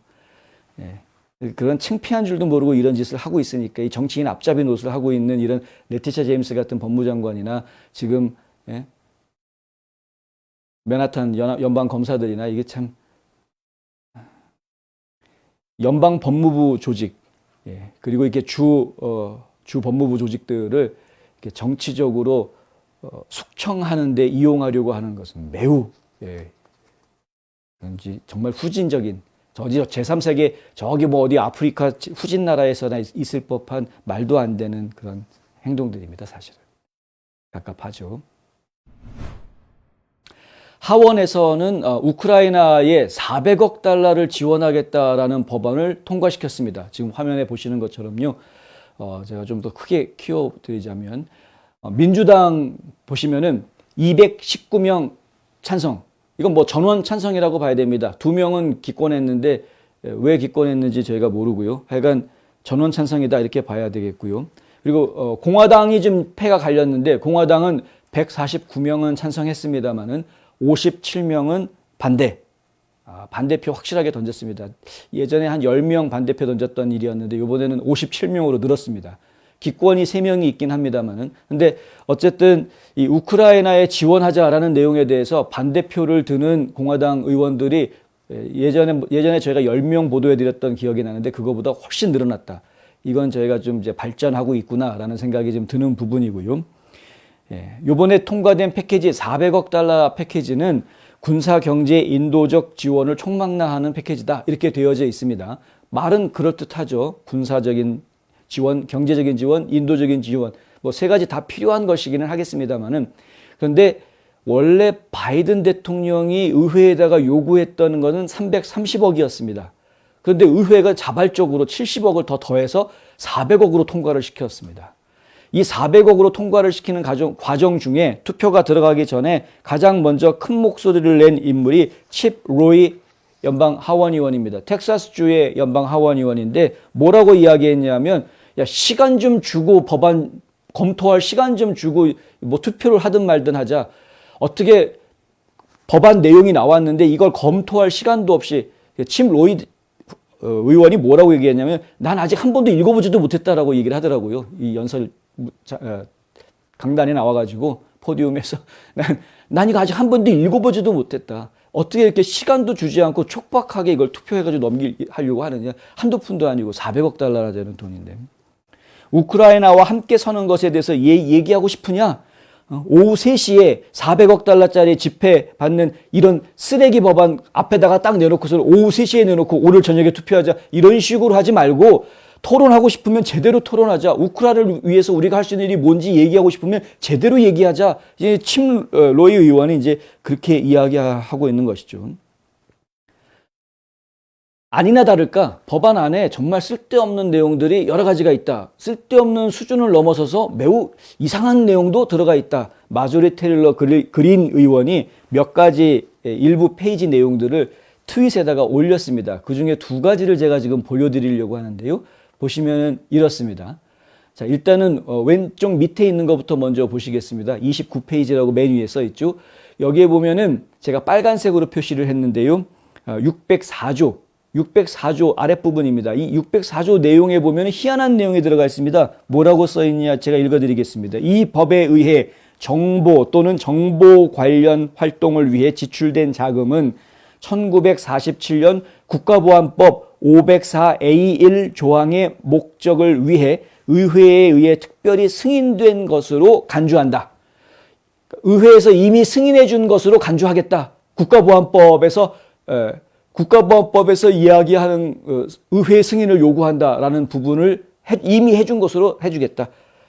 그런 창피한 줄도 모르고 이런 짓을 하고 있으니까 이 정치인 앞잡이 노릇을 하고 있는 이런 레티샤 제임스 같은 법무장관이나 지금 맨하탄 연방 검사들이나 이게 참 연방 법무부 조직 그리고 이렇게 주 법무부 조직들을 이렇게 정치적으로 숙청하는데 이용하려고 하는 것은 매우 정말 후진적인 제3세계 저기 뭐 어디 아프리카 후진 나라에서나 있을 법한 말도 안 되는 그런 행동들입니다. 사실은 갑갑하죠. 하원에서는 우크라이나에 400억 달러를 지원하겠다라는 법안을 통과시켰습니다. 지금 화면에 보시는 것처럼요. 제가 좀 더 크게 키워드리자면 민주당 보시면은 219명 찬성. 이건 뭐 전원 찬성이라고 봐야 됩니다. 2명은 기권했는데 왜 기권했는지 저희가 모르고요. 하여간 전원 찬성이다 이렇게 봐야 되겠고요. 그리고 공화당이 좀 패가 갈렸는데 공화당은 149명은 찬성했습니다만은 57명은 반대. 반대표 확실하게 던졌습니다. 예전에 한 10명 반대표 던졌던 일이었는데 이번에는 57명으로 늘었습니다. 기권이 3명이 있긴 합니다만은. 근데 어쨌든 이 우크라이나에 지원하자라는 내용에 대해서 반대표를 드는 공화당 의원들이 예전에 저희가 10명 보도해 드렸던 기억이 나는데 그거보다 훨씬 늘어났다. 이건 저희가 좀 이제 발전하고 있구나라는 생각이 좀 드는 부분이고요. 이번에 통과된 패키지 400억 달러 패키지는 군사 경제 인도적 지원을 총망라하는 패키지다. 이렇게 되어져 있습니다. 말은 그럴듯하죠. 군사적인 지원, 경제적인 지원, 인도적인 지원 뭐 세 가지 다 필요한 것이기는 하겠습니다만은 그런데 원래 바이든 대통령이 의회에다가 요구했던 것은 330억이었습니다. 그런데 의회가 자발적으로 70억을 더해서 400억으로 통과를 시켰습니다. 이 400억으로 통과를 시키는 과정 중에 투표가 들어가기 전에 가장 먼저 큰 목소리를 낸 인물이 칩 로이 연방 하원의원입니다. 텍사스주의 연방 하원의원인데 뭐라고 이야기했냐면 야 시간 좀 주고 법안 검토할 시간 좀 주고 뭐 투표를 하든 말든 하자. 어떻게 법안 내용이 나왔는데 이걸 검토할 시간도 없이 칩 로이 의원이 뭐라고 얘기했냐면 난 아직 한 번도 읽어보지도 못했다라고 얘기를 하더라고요. 이 연설 강단에 나와가지고 포디움에서 난 이거 아직 한 번도 읽어보지도 못했다. 어떻게 이렇게 시간도 주지 않고 촉박하게 이걸 투표해가지고 넘기려고 하느냐. 한두 푼도 아니고 400억 달러나 되는 돈인데. 우크라이나와 함께 서는 것에 대해서 얘기하고 싶으냐? 오후 3시에 400억 달러짜리 집회 받는 이런 쓰레기 법안 앞에다가 딱 내놓고서 오후 3시에 내놓고 오늘 저녁에 투표하자. 이런 식으로 하지 말고 토론하고 싶으면 제대로 토론하자. 우크라이나를 위해서 우리가 할 수 있는 일이 뭔지 얘기하고 싶으면 제대로 얘기하자. 이제 칩 로이 의원이 이제 그렇게 이야기하고 있는 것이죠. 아니나 다를까 법안 안에 정말 쓸데없는 내용들이 여러 가지가 있다. 쓸데없는 수준을 넘어서서 매우 이상한 내용도 들어가 있다. 마조리 테일러 그린 의원이 몇 가지 일부 페이지 내용들을 트윗에다가 올렸습니다. 그중에 2가지를 제가 지금 보여드리려고 하는데요. 보시면은 이렇습니다. 자, 일단은 왼쪽 밑에 있는 것부터 먼저 보시겠습니다. 29페이지라고 맨 위에 써 있죠. 여기에 보면은 제가 빨간색으로 표시를 했는데요. 604조 아랫부분입니다. 이 604조 내용에 보면 희한한 내용이 들어가 있습니다. 뭐라고 써 있냐 제가 읽어드리겠습니다. 이 법에 의해 정보 또는 정보 관련 활동을 위해 지출된 자금은 1947년 국가보안법 504A1 조항의 목적을 위해 의회에 의해 특별히 승인된 것으로 간주한다. 의회에서 이미 승인해 준 것으로 간주하겠다. 국가보안법에서 이야기하는 의회 승인을 요구한다라는 부분을 이미 해준 것으로 해주겠다.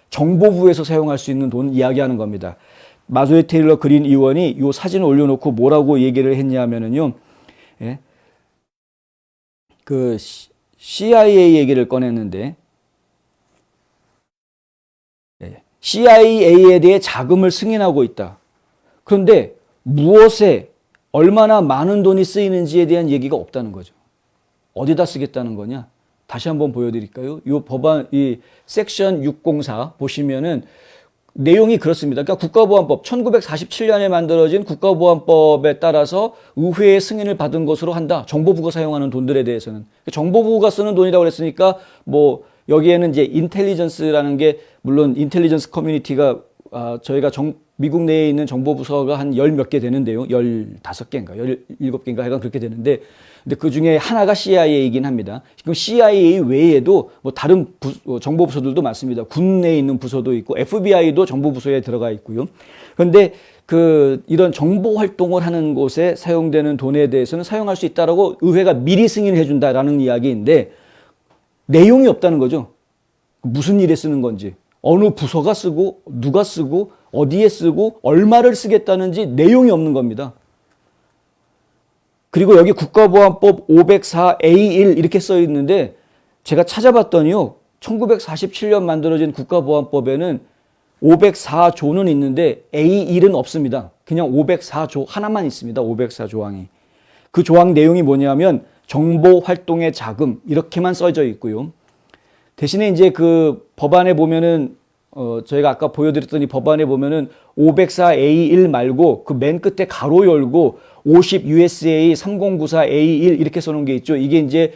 정보부에서 사용할 수 있는 돈 이야기하는 겁니다. 마조리 테일러 그린 의원이 이 사진을 올려놓고 뭐라고 얘기를 했냐면은요. 예? 그 CIA 얘기를 꺼냈는데 CIA에 대해 자금을 승인하고 있다. 그런데 무엇에 얼마나 많은 돈이 쓰이는지에 대한 얘기가 없다는 거죠. 어디다 쓰겠다는 거냐? 다시 한번 보여드릴까요? 이 법안, 이 섹션 604 보시면은 내용이 그렇습니다. 그러니까 국가보안법 1947년에 만들어진 국가보안법에 따라서 의회의 승인을 받은 것으로 한다. 정보부가 사용하는 돈들에 대해서는 정보부가 쓰는 돈이라고 그랬으니까 뭐 여기에는 이제 인텔리전스라는 게 물론 인텔리전스 커뮤니티가 저희가 미국 내에 있는 정보부서가 한 열 몇 개 되는데요. 15개인가 17개인가 하여간 그렇게 되는데 근데 그 중에 하나가 CIA이긴 합니다. 그럼 CIA 외에도 뭐 다른 정보부서들도 많습니다. 군 내에 있는 부서도 있고 FBI도 정보부서에 들어가 있고요. 그런데 이런 정보 활동을 하는 곳에 사용되는 돈에 대해서는 사용할 수 있다라고 의회가 미리 승인을 해준다라는 이야기인데 내용이 없다는 거죠. 무슨 일에 쓰는 건지, 어느 부서가 쓰고, 누가 쓰고, 어디에 쓰고, 얼마를 쓰겠다는지 내용이 없는 겁니다. 그리고 여기 국가보안법 504A1 이렇게 써 있는데 제가 찾아봤더니요. 1947년 만들어진 국가보안법에는 504조는 있는데 A1은 없습니다. 그냥 504조 하나만 있습니다. 504조항이. 그 조항 내용이 뭐냐면 정보 활동의 자금 이렇게만 써져 있고요. 대신에 이제 그 법안에 보면은 저희가 아까 보여드렸던 이 법안에 보면은 504A1 말고 그 맨 끝에 가로 열고 50 USA 3094A1 이렇게 써놓은 게 있죠. 이게 이제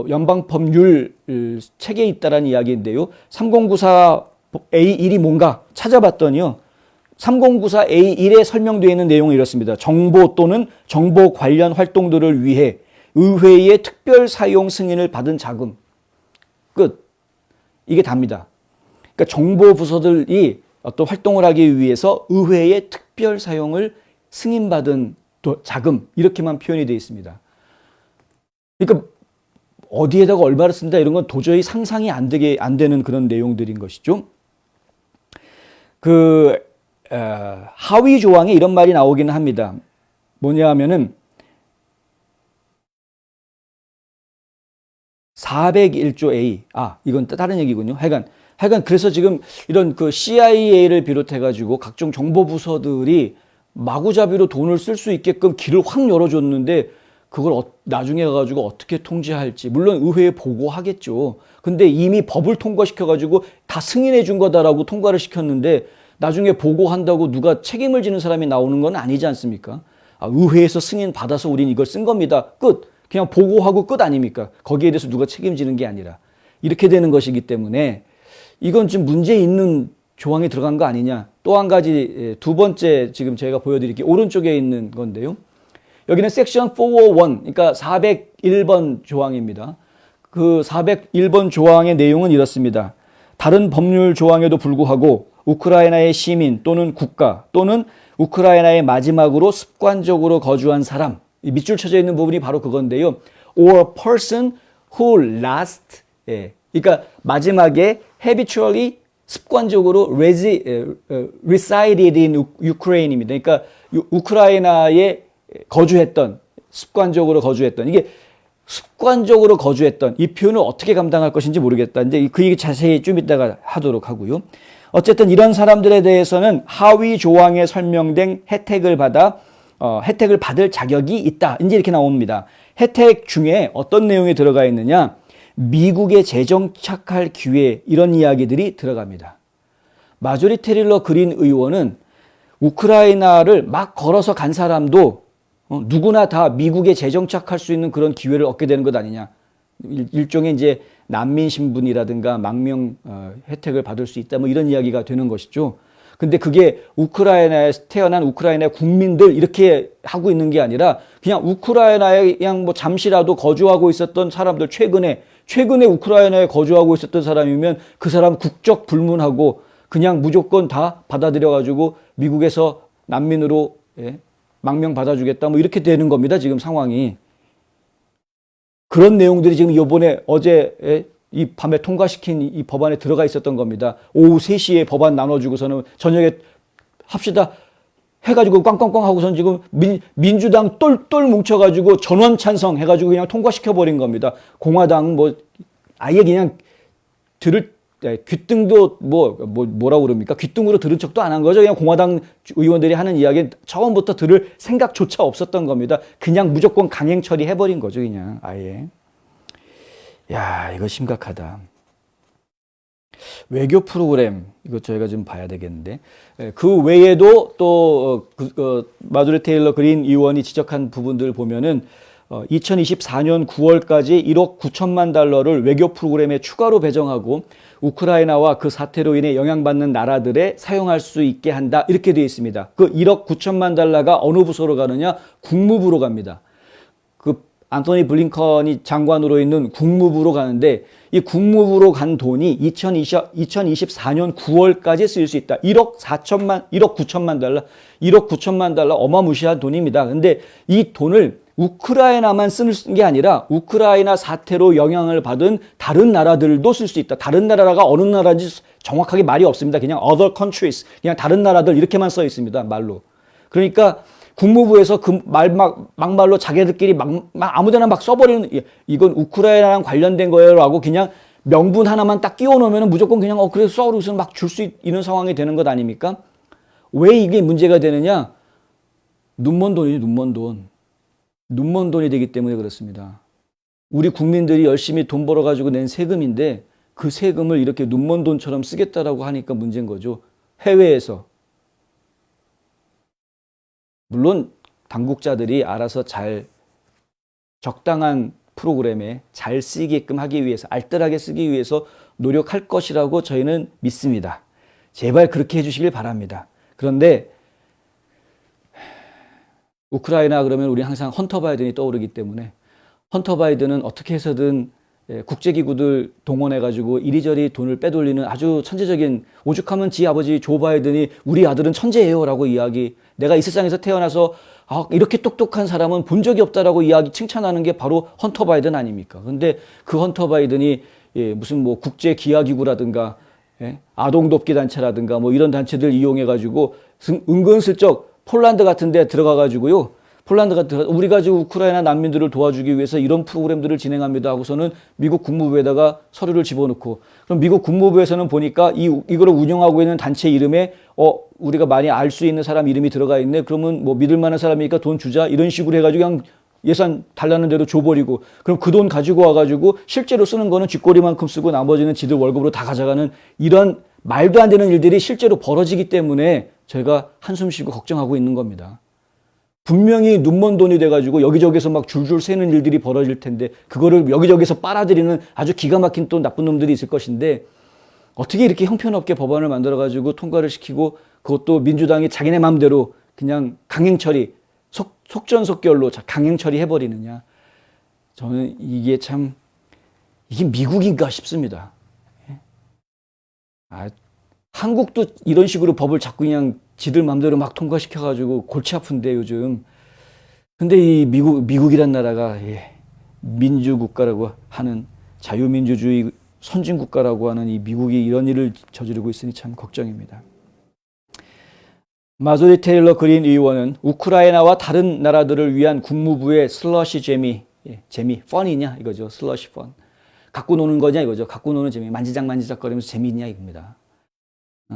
연방법률 책에 있다라는 이야기인데요. 3094A1이 뭔가 찾아봤더니요. 3094A1에 설명되어 있는 내용이 이렇습니다. 정보 또는 정보 관련 활동들을 위해 의회의 특별 사용 승인을 받은 자금. 끝. 이게 답니다. 그러니까 정보 부서들이 어떤 활동을 하기 위해서 의회의 특별 사용을 승인받은 자금 이렇게만 표현이 되어 있습니다. 그러니까 어디에다가 얼마를 쓴다 이런 건 도저히 상상이 안 되는 그런 내용들인 것이죠. 하위 조항에 이런 말이 나오기는 합니다. 뭐냐 하면은 401조 A. 이건 다른 얘기군요. 하여간 그래서 지금 이런 CIA를 비롯해가지고 각종 정보부서들이 마구잡이로 돈을 쓸 수 있게끔 길을 확 열어줬는데 그걸 나중에 가가지고 어떻게 통제할지. 물론 의회에 보고하겠죠. 근데 이미 법을 통과시켜가지고 다 승인해 준 거다라고 통과를 시켰는데 나중에 보고한다고 누가 책임을 지는 사람이 나오는 건 아니지 않습니까? 의회에서 승인 받아서 우린 이걸 쓴 겁니다. 끝. 그냥 보고하고 끝 아닙니까? 거기에 대해서 누가 책임지는 게 아니라. 이렇게 되는 것이기 때문에 이건 지금 문제 있는 조항에 들어간 거 아니냐. 또 한 가지 두 번째 지금 제가 보여드릴게요. 오른쪽에 있는 건데요. 여기는 섹션 401, 그러니까 401번 조항입니다. 그 401번 조항의 내용은 이렇습니다. 다른 법률 조항에도 불구하고 우크라이나의 시민 또는 국가 또는 우크라이나의 마지막으로 습관적으로 거주한 사람, 이 밑줄 쳐져 있는 부분이 바로 그건데요. or person who last, 그러니까 마지막에 habitually 습관적으로 resided in Ukraine입니다. 그러니까 우크라이나에 거주했던, 습관적으로 거주했던, 이게 습관적으로 거주했던 이 표현을 어떻게 감당할 것인지 모르겠다. 이제 그 얘기 자세히 좀 이따가 하도록 하고요. 어쨌든 이런 사람들에 대해서는 하위 조항에 설명된 혜택을 받을 자격이 있다. 이제 이렇게 나옵니다. 혜택 중에 어떤 내용이 들어가 있느냐? 미국에 재정착할 기회, 이런 이야기들이 들어갑니다. 마조리 테릴러 그린 의원은 우크라이나를 막 걸어서 간 사람도 누구나 다 미국에 재정착할 수 있는 그런 기회를 얻게 되는 것 아니냐. 일종의 이제 난민 신분이라든가 망명 혜택을 받을 수 있다. 뭐 이런 이야기가 되는 것이죠. 근데 그게 우크라이나에 태어난 우크라이나의 국민들 이렇게 하고 있는 게 아니라 그냥 우크라이나에 그냥 뭐 잠시라도 거주하고 있었던 사람들, 최근에 우크라이나에 거주하고 있었던 사람이면 그 사람 국적 불문하고 그냥 무조건 다 받아들여가지고 미국에서 난민으로 망명 받아주겠다. 뭐 이렇게 되는 겁니다. 지금 상황이. 그런 내용들이 지금 이번에 어제 이 밤에 통과시킨 이 법안에 들어가 있었던 겁니다. 오후 3시에 법안 나눠주고서는 저녁에 합시다 해가지고 꽝꽝꽝 하고선 지금 민주당 똘똘 뭉쳐가지고 전원 찬성 해가지고 그냥 통과시켜버린 겁니다. 공화당 뭐 아예 그냥 들을 귀등도 뭐라고 그럽니까? 귀등으로 들은 척도 안 한 거죠. 그냥 공화당 의원들이 하는 이야기 처음부터 들을 생각조차 없었던 겁니다. 그냥 무조건 강행 처리해버린 거죠, 그냥 아예. 야, 이거 심각하다. 외교 프로그램 이거 저희가 좀 봐야 되겠는데 그 외에도 또 마조리 테일러 그린 의원이 지적한 부분들 보면은 2024년 9월까지 1억 9천만 달러를 외교 프로그램에 추가로 배정하고 우크라이나와 그 사태로 인해 영향받는 나라들에 사용할 수 있게 한다 이렇게 되어 있습니다. 그 1억 9천만 달러가 어느 부서로 가느냐? 국무부로 갑니다. 그 안토니 블링컨이 장관으로 있는 국무부로 가는데 이 국무부로 간 돈이 2024년 9월까지 쓸 수 있다. 1억 9천만 달러. 1억 9천만 달러 어마무시한 돈입니다. 근데 이 돈을 우크라이나만 쓰는 게 아니라 우크라이나 사태로 영향을 받은 다른 나라들도 쓸 수 있다. 다른 나라가 어느 나라인지 정확하게 말이 없습니다. 그냥 other countries, 그냥 다른 나라들 이렇게만 써 있습니다. 말로. 그러니까 국무부에서 그 막말로 자기들끼리 아무데나 막 써버리는, 이건 우크라이나랑 관련된 거예요라고 그냥 명분 하나만 딱 끼워 놓으면 무조건 그냥 그래서 써서 막 줄 수 있는 상황이 되는 것 아닙니까? 왜 이게 문제가 되느냐? 눈먼 돈이지, 눈먼 돈. 눈먼 돈이 되기 때문에 그렇습니다. 우리 국민들이 열심히 돈 벌어가지고 낸 세금인데 그 세금을 이렇게 눈먼 돈처럼 쓰겠다라고 하니까 문제인 거죠. 해외에서. 물론 당국자들이 알아서 잘 적당한 프로그램에 잘 쓰이게끔 하기 위해서, 알뜰하게 쓰기 위해서 노력할 것이라고 저희는 믿습니다. 제발 그렇게 해주시길 바랍니다. 그런데 우크라이나 그러면 우리 항상 헌터 바이든이 떠오르기 때문에 헌터 바이든은 어떻게 해서든 국제기구들 동원해가지고 이리저리 돈을 빼돌리는 아주 천재적인, 오죽하면 지 아버지 조 바이든이 우리 아들은 천재예요 라고 이야기, 내가 이 세상에서 태어나서 이렇게 똑똑한 사람은 본 적이 없다라고 이야기 칭찬하는 게 바로 헌터 바이든 아닙니까? 근데 그 헌터 바이든이 무슨 뭐 국제기아기구라든가 아동돕기 단체라든가 뭐 이런 단체들 이용해가지고 은근슬쩍 폴란드 같은 데 들어가가지고요. 우리가 지금 우크라이나 난민들을 도와주기 위해서 이런 프로그램들을 진행합니다 하고서는 미국 국무부에다가 서류를 집어넣고, 그럼 미국 국무부에서는 보니까 이거를 운영하고 있는 단체 이름에 우리가 많이 알 수 있는 사람 이름이 들어가 있네. 그러면 뭐 믿을 만한 사람이니까 돈 주자. 이런 식으로 해가지고 그냥 예산 달라는 대로 줘버리고, 그럼 그 돈 가지고 와가지고 실제로 쓰는 거는 쥐꼬리만큼 쓰고 나머지는 지들 월급으로 다 가져가는 이런 말도 안 되는 일들이 실제로 벌어지기 때문에 저희가 한숨 쉬고 걱정하고 있는 겁니다. 분명히 눈먼 돈이 돼가지고 여기저기서 막 줄줄 새는 일들이 벌어질 텐데 그거를 여기저기서 빨아들이는 아주 기가 막힌 또 나쁜 놈들이 있을 것인데 어떻게 이렇게 형편없게 법안을 만들어가지고 통과를 시키고 그것도 민주당이 자기네 마음대로 그냥 강행 처리, 속전속결로 강행 처리해버리느냐. 저는 이게 미국인가 싶습니다. 한국도 이런 식으로 법을 자꾸 그냥 지들 맘대로 막 통과시켜가지고 골치 아픈데 요즘. 근데 이 미국이란 나라가 민주국가라고 하는, 자유민주주의 선진국가라고 하는 이 미국이 이런 일을 저지르고 있으니 참 걱정입니다. 마조리 테일러 그린 의원은 우크라이나와 다른 나라들을 위한 국무부의 슬러시 재미, 펀이냐 이거죠. 슬러시 펀. 갖고 노는 거냐 이거죠. 갖고 노는 재미, 만지작거리면서 재미있냐 이겁니다.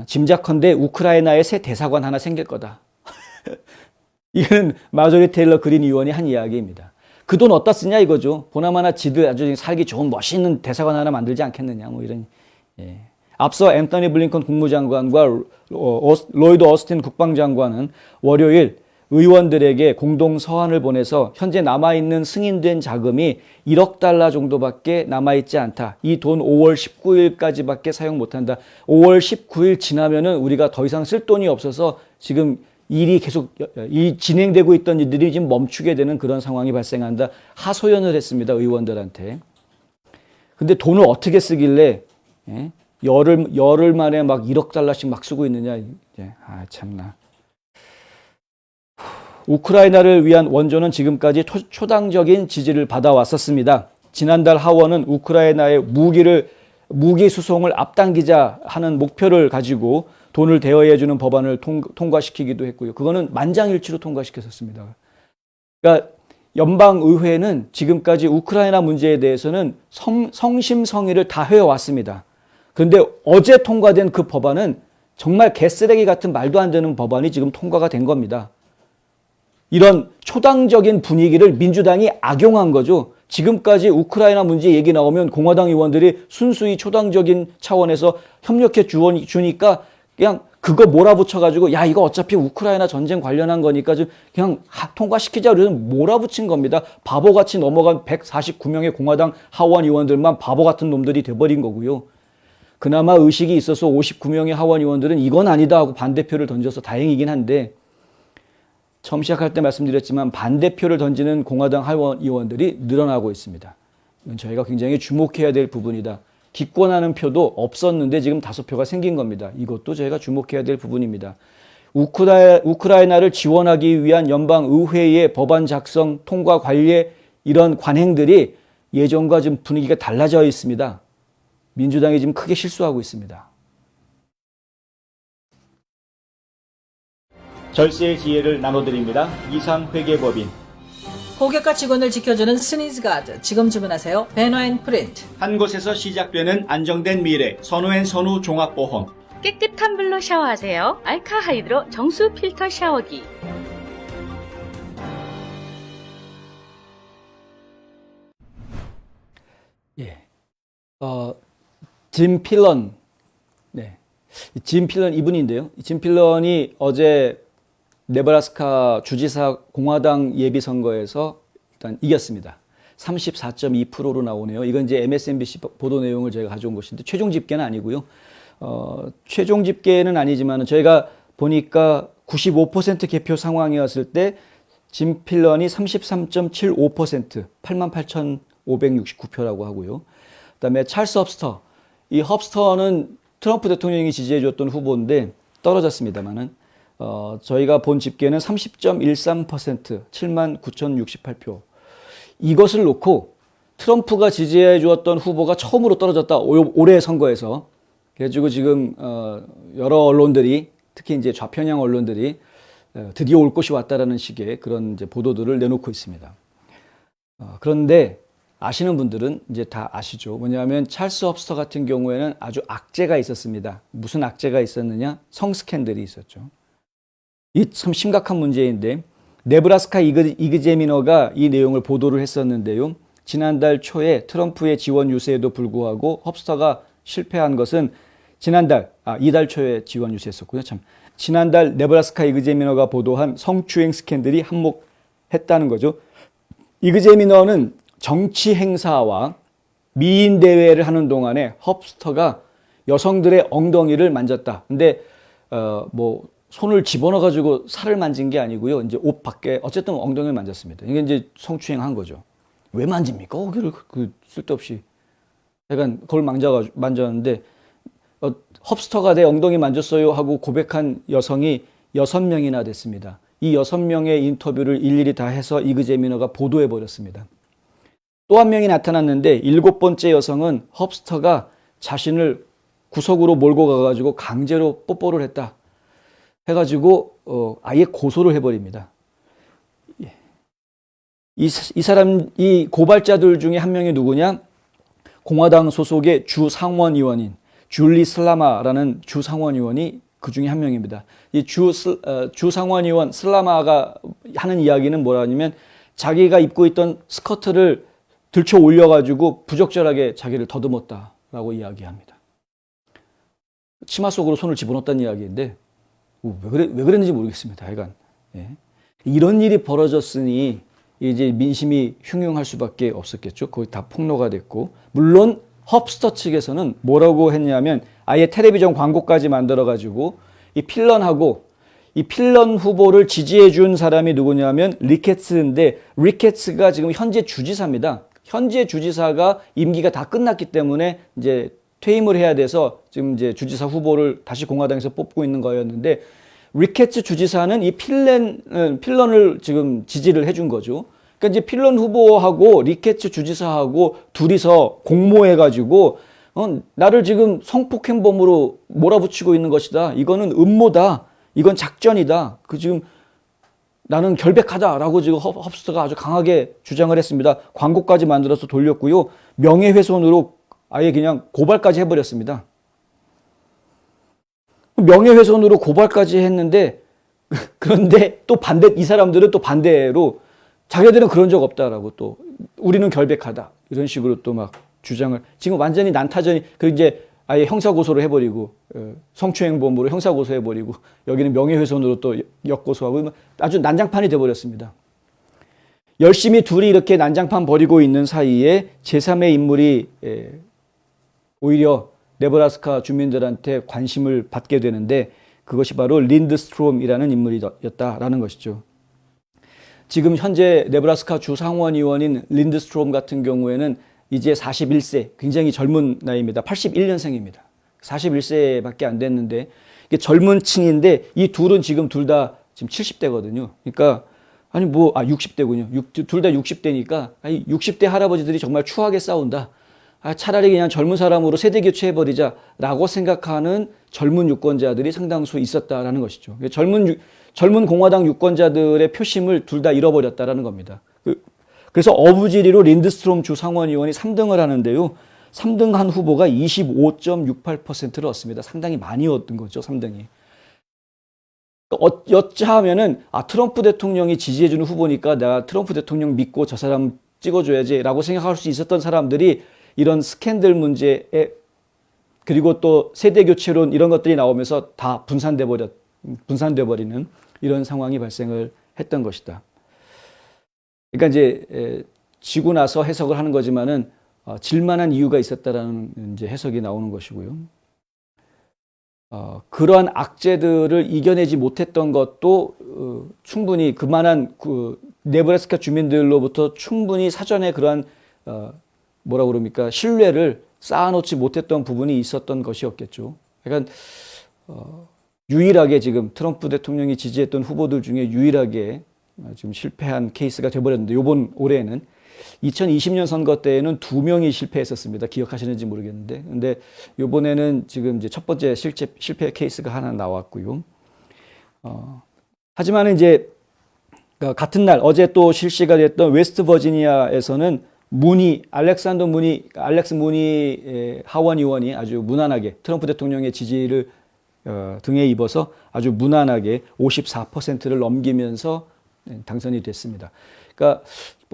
짐작컨대 우크라이나에 새 대사관 하나 생길 거다. 이거는 마조리 테일러 그린 의원이 한 이야기입니다. 그 돈 어디다 쓰냐 이거죠. 보나마나 지들 아주 살기 좋은 멋있는 대사관 하나 만들지 않겠느냐 뭐 이런. 앞서 앤서니 블링컨 국무장관과 로이드 어스틴 국방장관은 월요일 의원들에게 공동 서한을 보내서 현재 남아있는 승인된 자금이 1억 달러 정도밖에 남아있지 않다. 이 돈 5월 19일까지밖에 사용 못한다. 5월 19일 지나면은 우리가 더 이상 쓸 돈이 없어서 지금 일이 계속 진행되고 있던 일들이 지금 멈추게 되는 그런 상황이 발생한다. 하소연을 했습니다. 의원들한테. 근데 돈을 어떻게 쓰길래 열흘 만에 막 1억 달러씩 막 쓰고 있느냐. 참나. 우크라이나를 위한 원조는 지금까지 초당적인 지지를 받아왔었습니다. 지난달 하원은 우크라이나의 무기 수송을 앞당기자 하는 목표를 가지고 돈을 대여해주는 법안을 통과시키기도 했고요. 그거는 만장일치로 통과시켰었습니다. 그러니까 연방의회는 지금까지 우크라이나 문제에 대해서는 성심성의를 다 해왔습니다. 그런데 어제 통과된 그 법안은 정말 개쓰레기 같은 말도 안 되는 법안이 지금 통과가 된 겁니다. 이런 초당적인 분위기를 민주당이 악용한 거죠. 지금까지 우크라이나 문제 얘기 나오면 공화당 의원들이 순수히 초당적인 차원에서 협력해 주니까 그냥 그거 몰아붙여가지고 야 이거 어차피 우크라이나 전쟁 관련한 거니까 좀 그냥 통과시키자 그래서 몰아붙인 겁니다. 바보같이 넘어간 149명의 공화당 하원 의원들만 바보 같은 놈들이 돼버린 거고요. 그나마 의식이 있어서 59명의 하원 의원들은 이건 아니다 하고 반대표를 던져서 다행이긴 한데 처음 시작할 때 말씀드렸지만 반대표를 던지는 공화당 하원 의원들이 늘어나고 있습니다. 이건 저희가 굉장히 주목해야 될 부분이다. 기권하는 표도 없었는데 지금 5표가 생긴 겁니다. 이것도 저희가 주목해야 될 부분입니다. 우크라이나를 지원하기 위한 연방의회의 법안 작성, 통과 관리 이런 관행들이 예전과 좀 분위기가 달라져 있습니다. 민주당이 지금 크게 실수하고 있습니다. 절세의 지혜를 나눠드립니다. 이상회계법인. 고객과 직원을 지켜주는 스니즈가드. 지금 주문하세요. 베너앤프린트. 한 곳에서 시작되는 안정된 미래. 선우앤선우 종합보험. 깨끗한 물로 샤워하세요. 알카 하이드로 정수 필터 샤워기. 예. 짐 필런. 네. 짐 필런 이분인데요. 짐 필런이 어제 네브라스카 주지사 공화당 예비선거에서 일단 이겼습니다. 34.2%로 나오네요. 이건 이제 MSNBC 보도 내용을 제가 가져온 것인데 최종 집계는 아니고요. 최종 집계는 아니지만 저희가 보니까 95% 개표 상황이었을 때 짐 필런이 33.75%, 88,569표라고 하고요. 그다음에 찰스 헙스터. 이 헙스터는 트럼프 대통령이 지지해줬던 후보인데 떨어졌습니다만은 저희가 본 집계는 30.13%, 79,068표. 이것을 놓고 트럼프가 지지해 주었던 후보가 처음으로 떨어졌다. 올해 선거에서. 그래가지고 지금 여러 언론들이 특히 이제 좌편향 언론들이 드디어 올 것이 왔다라는 식의 그런 이제 보도들을 내놓고 있습니다. 그런데 아시는 분들은 이제 다 아시죠. 뭐냐면 찰스 헙스터 같은 경우에는 아주 악재가 있었습니다. 무슨 악재가 있었느냐? 성스캔들이 있었죠. 이 참 심각한 문제인데 네브라스카 이그제미너가 이 내용을 보도를 했었는데요. 지난달 초에 트럼프의 지원 유세에도 불구하고 헙스터가 실패한 것은 이달 초에 지원 유세했었고요. 지난달 네브라스카 이그제미너가 보도한 성추행 스캔들이 한몫했다는 거죠. 이그제미너는 정치 행사와 미인 대회를 하는 동안에 헙스터가 여성들의 엉덩이를 만졌다. 근데 손을 집어넣어가지고 살을 만진 게 아니고요. 이제 옷 밖에 어쨌든 엉덩이를 만졌습니다. 이게 이제 성추행한 거죠. 왜 만집니까? 거기를 쓸데없이. 약간 그걸 만졌는데 헙스터가 내 엉덩이 만졌어요 하고 고백한 여성이 6명이나 됐습니다. 이 6명의 인터뷰를 일일이 다 해서 이그제미너가 보도해 버렸습니다. 또 한 명이 나타났는데 7번째 여성은 헙스터가 자신을 구석으로 몰고 가가지고 강제로 뽀뽀를 했다. 해가지고 아예 고소를 해버립니다. 이 고발자들 중에 한 명이 누구냐? 공화당 소속의 주 상원의원인 줄리 슬라마라는 주 상원의원이 그 중에 한 명입니다. 이 주 상원의원 슬라마가 하는 이야기는 뭐라냐면 자기가 입고 있던 스커트를 들쳐 올려가지고 부적절하게 자기를 더듬었다라고 이야기합니다. 치마 속으로 손을 집어넣었다는 이야기인데 왜 그랬는지 모르겠습니다. 하여간 이런 일이 벌어졌으니 이제 민심이 흉흉할 수밖에 없었겠죠. 거의 다 폭로가 됐고 물론 헙스터 측에서는 뭐라고 했냐면 아예 텔레비전 광고까지 만들어가지고 이 필런 후보를 지지해 준 사람이 누구냐면 리케츠인데 리케츠가 지금 현재 주지사입니다. 현재 주지사가 임기가 다 끝났기 때문에 이제 퇴임을 해야 돼서 지금 이제 주지사 후보를 다시 공화당에서 뽑고 있는 거였는데 리케츠 주지사는 이 필런을 지금 지지를 해준 거죠. 그러니까 이제 필런 후보하고 리케츠 주지사하고 둘이서 공모해가지고 나를 지금 성폭행범으로 몰아붙이고 있는 것이다. 이거는 음모다. 이건 작전이다. 지금 나는 결백하다라고 지금 헙스터가 아주 강하게 주장을 했습니다. 광고까지 만들어서 돌렸고요. 명예훼손으로 아예 그냥 고발까지 해버렸습니다. 명예훼손으로 고발까지 했는데 그런데 또 이 사람들은 또 반대로 자기들은 그런 적 없다라고 또 우리는 결백하다 이런 식으로 또 막 주장을 지금 완전히 난타전이 그 이제 아예 형사고소를 해버리고 성추행범으로 형사고소해버리고 여기는 명예훼손으로 또 역고소하고 아주 난장판이 돼버렸습니다. 열심히 둘이 이렇게 난장판 벌이고 있는 사이에 제3의 인물이 오히려 네브라스카 주민들한테 관심을 받게 되는데 그것이 바로 린드스트롬이라는 인물이었다라는 것이죠. 지금 현재 네브라스카 주 상원의원인 린드스트롬 같은 경우에는 이제 41세, 굉장히 젊은 나이입니다. 81년생입니다. 41세밖에 안 됐는데 이게 젊은 층인데 이 둘은 지금 둘 다 지금 70대거든요. 그러니까 아니 60대군요. 둘 다 60대니까 아니 60대 할아버지들이 정말 추하게 싸운다. 차라리 그냥 젊은 사람으로 세대 교체해버리자라고 생각하는 젊은 유권자들이 상당수 있었다라는 것이죠. 젊은 공화당 유권자들의 표심을 둘 다 잃어버렸다라는 겁니다. 그래서 어부지리로 린드스트롬 주 상원의원이 3등을 하는데요. 3등한 후보가 25.68%를 얻습니다. 상당히 많이 얻은 거죠, 3등이. 여차하면은 트럼프 대통령이 지지해주는 후보니까 내가 트럼프 대통령 믿고 저 사람 찍어줘야지라고 생각할 수 있었던 사람들이 이런 스캔들 문제에 그리고 또 세대 교체론 이런 것들이 나오면서 다 분산돼 버리는 이런 상황이 발생을 했던 것이다. 그러니까 이제 지고 나서 해석을 하는 거지만은 질만한 이유가 있었다라는 이제 해석이 나오는 것이고요. 그러한 악재들을 이겨내지 못했던 것도 충분히 그만한 네브라스카 주민들로부터 충분히 사전에 그러한 뭐라 그럽니까 신뢰를 쌓아놓지 못했던 부분이 있었던 것이었겠죠. 그러니까 유일하게 지금 트럼프 대통령이 지지했던 후보들 중에 유일하게 지금 실패한 케이스가 돼버렸는데 이번 올해는 2020년 선거 때에는 2명이 실패했었습니다. 기억하시는지 모르겠는데, 근데 이번에는 지금 이제 첫 번째 실패 케이스가 하나 나왔고요. 하지만 이제 같은 날 어제 또 실시가 됐던 웨스트 버지니아에서는 알렉스 무니 하원 의원이 아주 무난하게 트럼프 대통령의 지지를 등에 입어서 아주 무난하게 54%를 넘기면서 당선이 됐습니다. 그러니까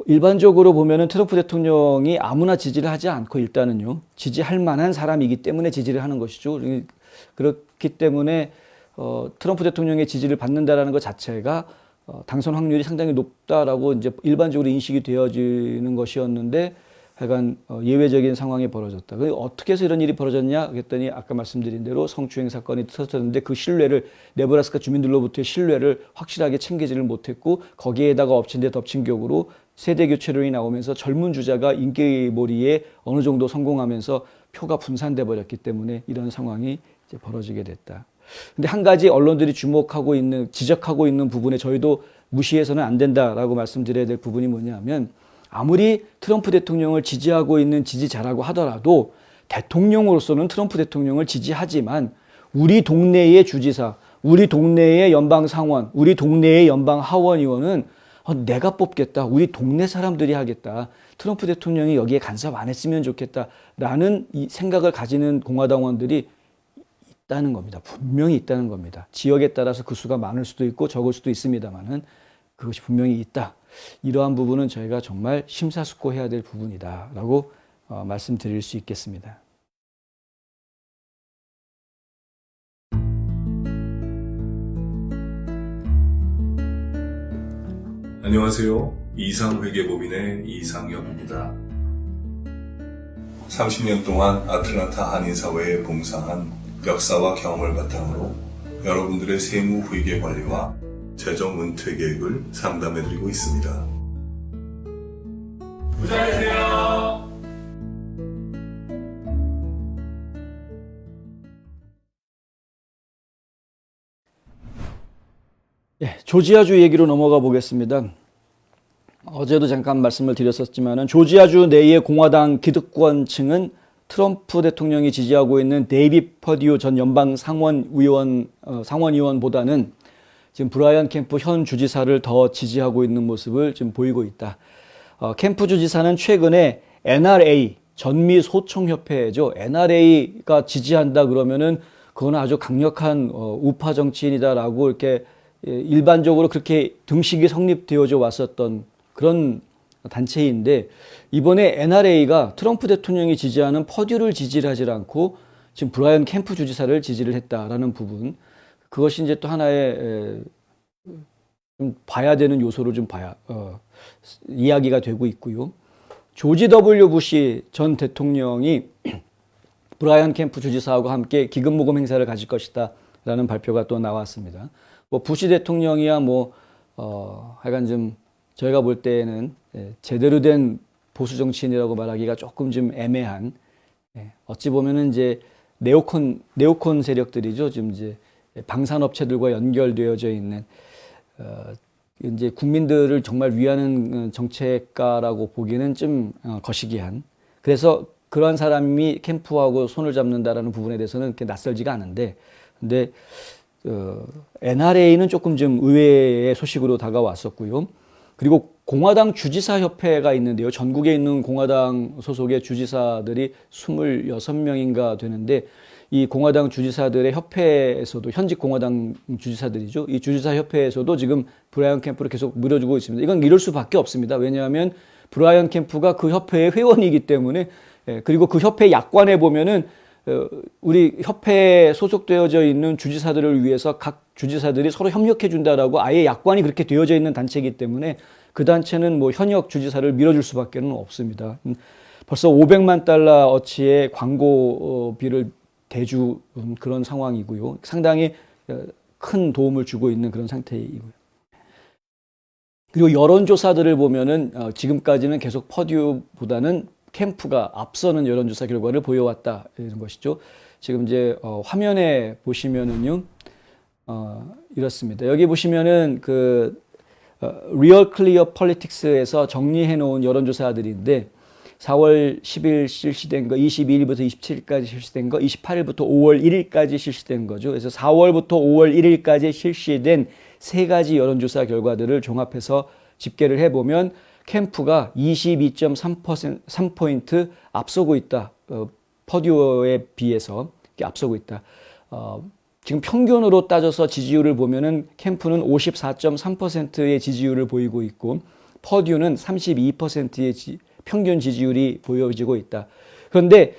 일반적으로 보면은 트럼프 대통령이 아무나 지지를 하지 않고 일단은요 지지할 만한 사람이기 때문에 지지를 하는 것이죠. 그렇기 때문에 트럼프 대통령의 지지를 받는다라는 것 자체가 당선 확률이 상당히 높다라고 이제 일반적으로 인식이 되어지는 것이었는데 하여간 예외적인 상황이 벌어졌다. 어떻게 해서 이런 일이 벌어졌냐 그랬더니 아까 말씀드린 대로 성추행 사건이 터졌는데 그 신뢰를 네브라스카 주민들로부터의 신뢰를 확실하게 챙기지를 못했고 거기에다가 엎친 데 덮친 격으로 세대 교체론이 나오면서 젊은 주자가 인기몰이에 어느 정도 성공하면서 표가 분산돼 버렸기 때문에 이런 상황이 이제 벌어지게 됐다. 근데 한 가지 언론들이 지적하고 있는 부분에 저희도 무시해서는 안 된다라고 말씀드려야 될 부분이 뭐냐면 아무리 트럼프 대통령을 지지하고 있는 지지자라고 하더라도 대통령으로서는 트럼프 대통령을 지지하지만 우리 동네의 주지사, 우리 동네의 연방상원, 우리 동네의 연방하원의원은 내가 뽑겠다. 우리 동네 사람들이 하겠다. 트럼프 대통령이 여기에 간섭 안 했으면 좋겠다라는 이 생각을 가지는 공화당원들이 있다는 겁니다. 분명히 있다는 겁니다. 지역에 따라서 그 수가 많을 수도 있고 적을 수도 있습니다만은 그것이 분명히 있다. 이러한 부분은 저희가 정말 심사숙고해야 될 부분이다라고 말씀드릴 수 있겠습니다. 안녕하세요. 이상회계법인의 이상엽입니다. 30년 동안 아틀란타 한인사회에 봉사한 역사와 경험을 바탕으로 여러분들의 세무회계 관리와 재정 은퇴 계획을 상담해드리고 있습니다. 부자되세요. 조지아주 얘기로 넘어가 보겠습니다. 어제도 잠깐 말씀을 드렸었지만은 조지아주 내의 공화당 기득권층은 트럼프 대통령이 지지하고 있는 데이빗 퍼듀 전 연방 상원의원보다는 지금 브라이언 캠프 현 주지사를 더 지지하고 있는 모습을 지금 보이고 있다. 캠프 주지사는 최근에 NRA 전미 소총협회죠. NRA가 지지한다 그러면은 그건 아주 강력한 우파 정치인이다라고 이렇게 일반적으로 그렇게 등식이 성립되어져 왔었던 그런 단체인데, 이번에 NRA가 트럼프 대통령이 지지하는 퍼듀를 지지를 하지 않고 지금 브라이언 캠프 주지사를 지지를 했다라는 부분, 그것이 이제 또 하나의 좀 봐야 되는 요소로 좀 이야기가 되고 있고요. 조지 W. 부시 전 대통령이 브라이언 캠프 주지사하고 함께 기금 모금 행사를 가질 것이다 라는 발표가 또 나왔습니다. 뭐 부시 대통령이야 하여간 좀 저희가 볼 때에는 제대로 된 보수 정치인이라고 말하기가 조금 좀 애매한, 어찌 보면은 이제 네오콘 세력들이죠. 지금 이제 방산업체들과 연결되어져 있는 이제 국민들을 정말 위하는 정책가라고 보기는 좀 거시기한. 그래서 그러한 사람이 캠프하고 손을 잡는다라는 부분에 대해서는 그렇게 낯설지가 않은데, 근데 NRA는 조금 좀 의외의 소식으로 다가왔었고요. 그리고 공화당 주지사 협회가 있는데요. 전국에 있는 공화당 소속의 주지사들이 26명인가 되는데, 이 공화당 주지사들의 협회에서도, 현직 공화당 주지사들이죠. 이 주지사 협회에서도 지금 브라이언 캠프를 계속 물어주고 있습니다. 이건 이럴 수밖에 없습니다. 왜냐하면 브라이언 캠프가 그 협회의 회원이기 때문에, 그리고 그 협회 약관에 보면은 우리 협회에 소속되어져 있는 주지사들을 위해서 각 주지사들이 서로 협력해 준다라고 아예 약관이 그렇게 되어져 있는 단체이기 때문에 그 단체는 뭐 현역 주지사를 밀어줄 수밖에 없습니다. 벌써 500만 달러 어치의 광고비를 대주 그런 상황이고요. 상당히 큰 도움을 주고 있는 그런 상태이고요. 그리고 여론조사들을 보면은 지금까지는 계속 퍼듀보다는 캠프가 앞서는 여론조사 결과를 보여왔다 이런 것이죠. 지금 이제 화면에 보시면은요, 이렇습니다. 여기 보시면은 그 Real Clear Politics에서 정리해 놓은 여론조사들인데 4월 10일 실시된 거, 22일부터 27일까지 실시된 거, 28일부터 5월 1일까지 실시된 거죠. 그래서 4월부터 5월 1일까지 실시된 세 가지 여론조사 결과들을 종합해서 집계를 해보면 캠프가 22.3% 앞서고 있다. 퍼듀어에 비해서 앞서고 있다. 지금 평균으로 따져서 지지율을 보면은 캠프는 54.3%의 지지율을 보이고 있고 퍼듀는 32%의 평균 지지율이 보여지고 있다. 그런데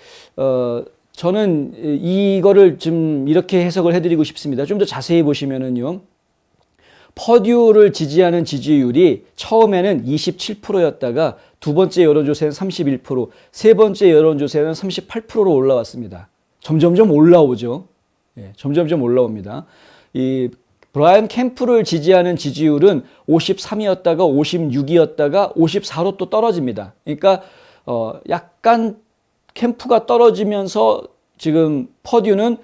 저는 이거를 좀 이렇게 해석을 해드리고 싶습니다. 좀 더 자세히 보시면은요, 퍼듀를 지지하는 지지율이 처음에는 27%였다가 두 번째 여론조사에는 31%, 세 번째 여론조사에는 38%로 올라왔습니다. 점점점 올라오죠. 점점점 올라옵니다. 이 브라이언 캠프를 지지하는 지지율은 53이었다가 56이었다가 54로 또 떨어집니다. 그러니까 약간 캠프가 떨어지면서 지금 퍼듀는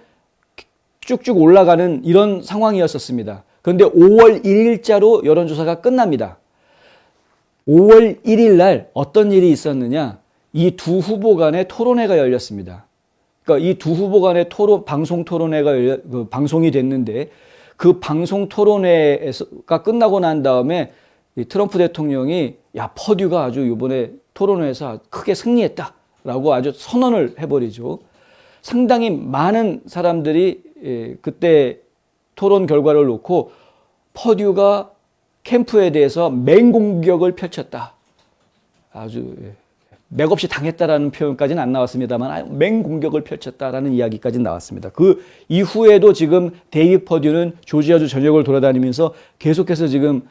쭉쭉 올라가는 이런 상황이었었습니다. 그런데 5월 1일자로 여론조사가 끝납니다. 5월 1일 날 어떤 일이 있었느냐? 이 두 후보 간의 토론회가 열렸습니다. 그러니까 이 두 후보 간의 방송 토론회가 방송이 됐는데, 그 방송 토론회가 끝나고 난 다음에 이 트럼프 대통령이 퍼듀가 아주 이번에 토론회에서 크게 승리했다라고 아주 선언을 해버리죠. 상당히 많은 사람들이 그때 토론 결과를 놓고 퍼듀가 캠프에 대해서 맹공격을 펼쳤다. 아주 맥없이 당했다라는 표현까지는 안 나왔습니다만 맹공격을 펼쳤다라는 이야기까지 나왔습니다. 그 이후에도 지금 데이비드 퍼듀는 조지아주 전역을 돌아다니면서 계속해서 지금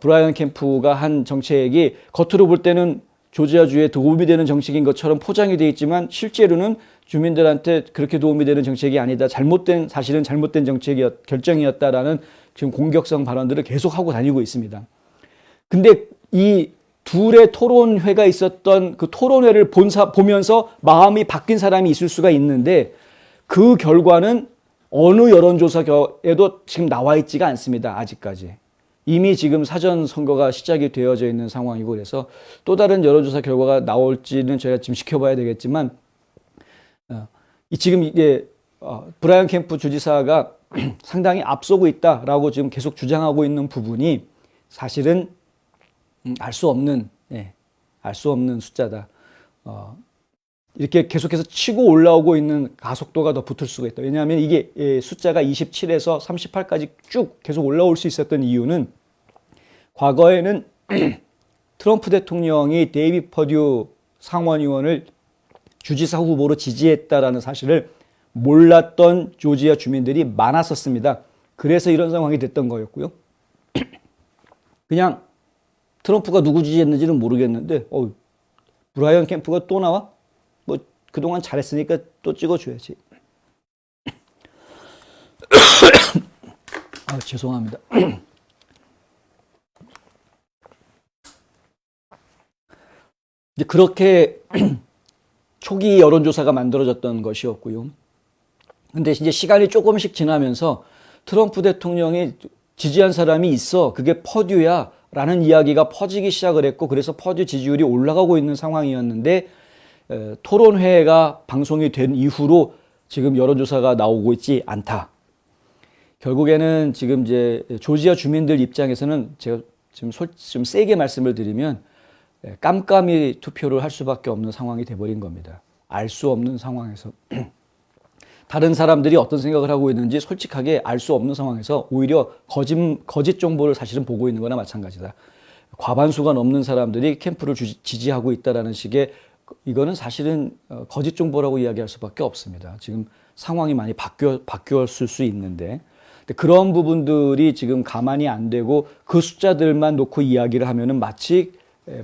브라이언 캠프가 한 정책이 겉으로 볼 때는 조지아주에 도움이 되는 정책인 것처럼 포장이 되어 있지만 실제로는 주민들한테 그렇게 도움이 되는 정책이 아니다. 사실은 잘못된 결정이었다라는 지금 공격성 발언들을 계속하고 다니고 있습니다. 근데 이 둘의 토론회가 있었던 그 토론회를 보면서 마음이 바뀐 사람이 있을 수가 있는데, 그 결과는 어느 여론조사에도 지금 나와 있지가 않습니다. 아직까지. 이미 지금 사전 선거가 시작이 되어져 있는 상황이고, 그래서 또 다른 여론조사 결과가 나올지는 저희가 지금 지켜봐야 되겠지만, 지금 이게 브라이언 캠프 주지사가 상당히 앞서고 있다라고 지금 계속 주장하고 있는 부분이 사실은 알 수 없는 숫자다. 이렇게 계속해서 치고 올라오고 있는 가속도가 더 붙을 수가 있다. 왜냐하면 이게 숫자가 27에서 38까지 쭉 계속 올라올 수 있었던 이유는 과거에는 트럼프 대통령이 데이빗 퍼듀 상원의원을 주지사 후보로 지지했다라는 사실을 몰랐던 조지아 주민들이 많았었습니다. 그래서 이런 상황이 됐던 거였고요. 그냥 트럼프가 누구 지지했는지는 모르겠는데 브라이언 캠프가 또 나와? 뭐 그동안 잘했으니까 또 찍어줘야지. 죄송합니다. 이제 그렇게 초기 여론조사가 만들어졌던 것이었고요. 근데 이제 시간이 조금씩 지나면서 트럼프 대통령이 지지한 사람이 있어. 그게 퍼듀야. 라는 이야기가 퍼지기 시작을 했고, 그래서 퍼듀 지지율이 올라가고 있는 상황이었는데, 토론회가 방송이 된 이후로 지금 여론조사가 나오고 있지 않다. 결국에는 지금 이제 조지아 주민들 입장에서는 제가 좀 세게 말씀을 드리면 깜깜이 투표를 할 수밖에 없는 상황이 돼버린 겁니다. 알 수 없는 상황에서. 다른 사람들이 어떤 생각을 하고 있는지 솔직하게 알 수 없는 상황에서 오히려 거짓 정보를 사실은 보고 있는 거나 마찬가지다. 과반수가 넘는 사람들이 캠프를 지지하고 있다라는 식의, 이거는 사실은 거짓 정보라고 이야기할 수밖에 없습니다. 지금 상황이 많이 바뀌었을 수 있는데, 그런 부분들이 지금 가만히 안 되고 그 숫자들만 놓고 이야기를 하면은 마치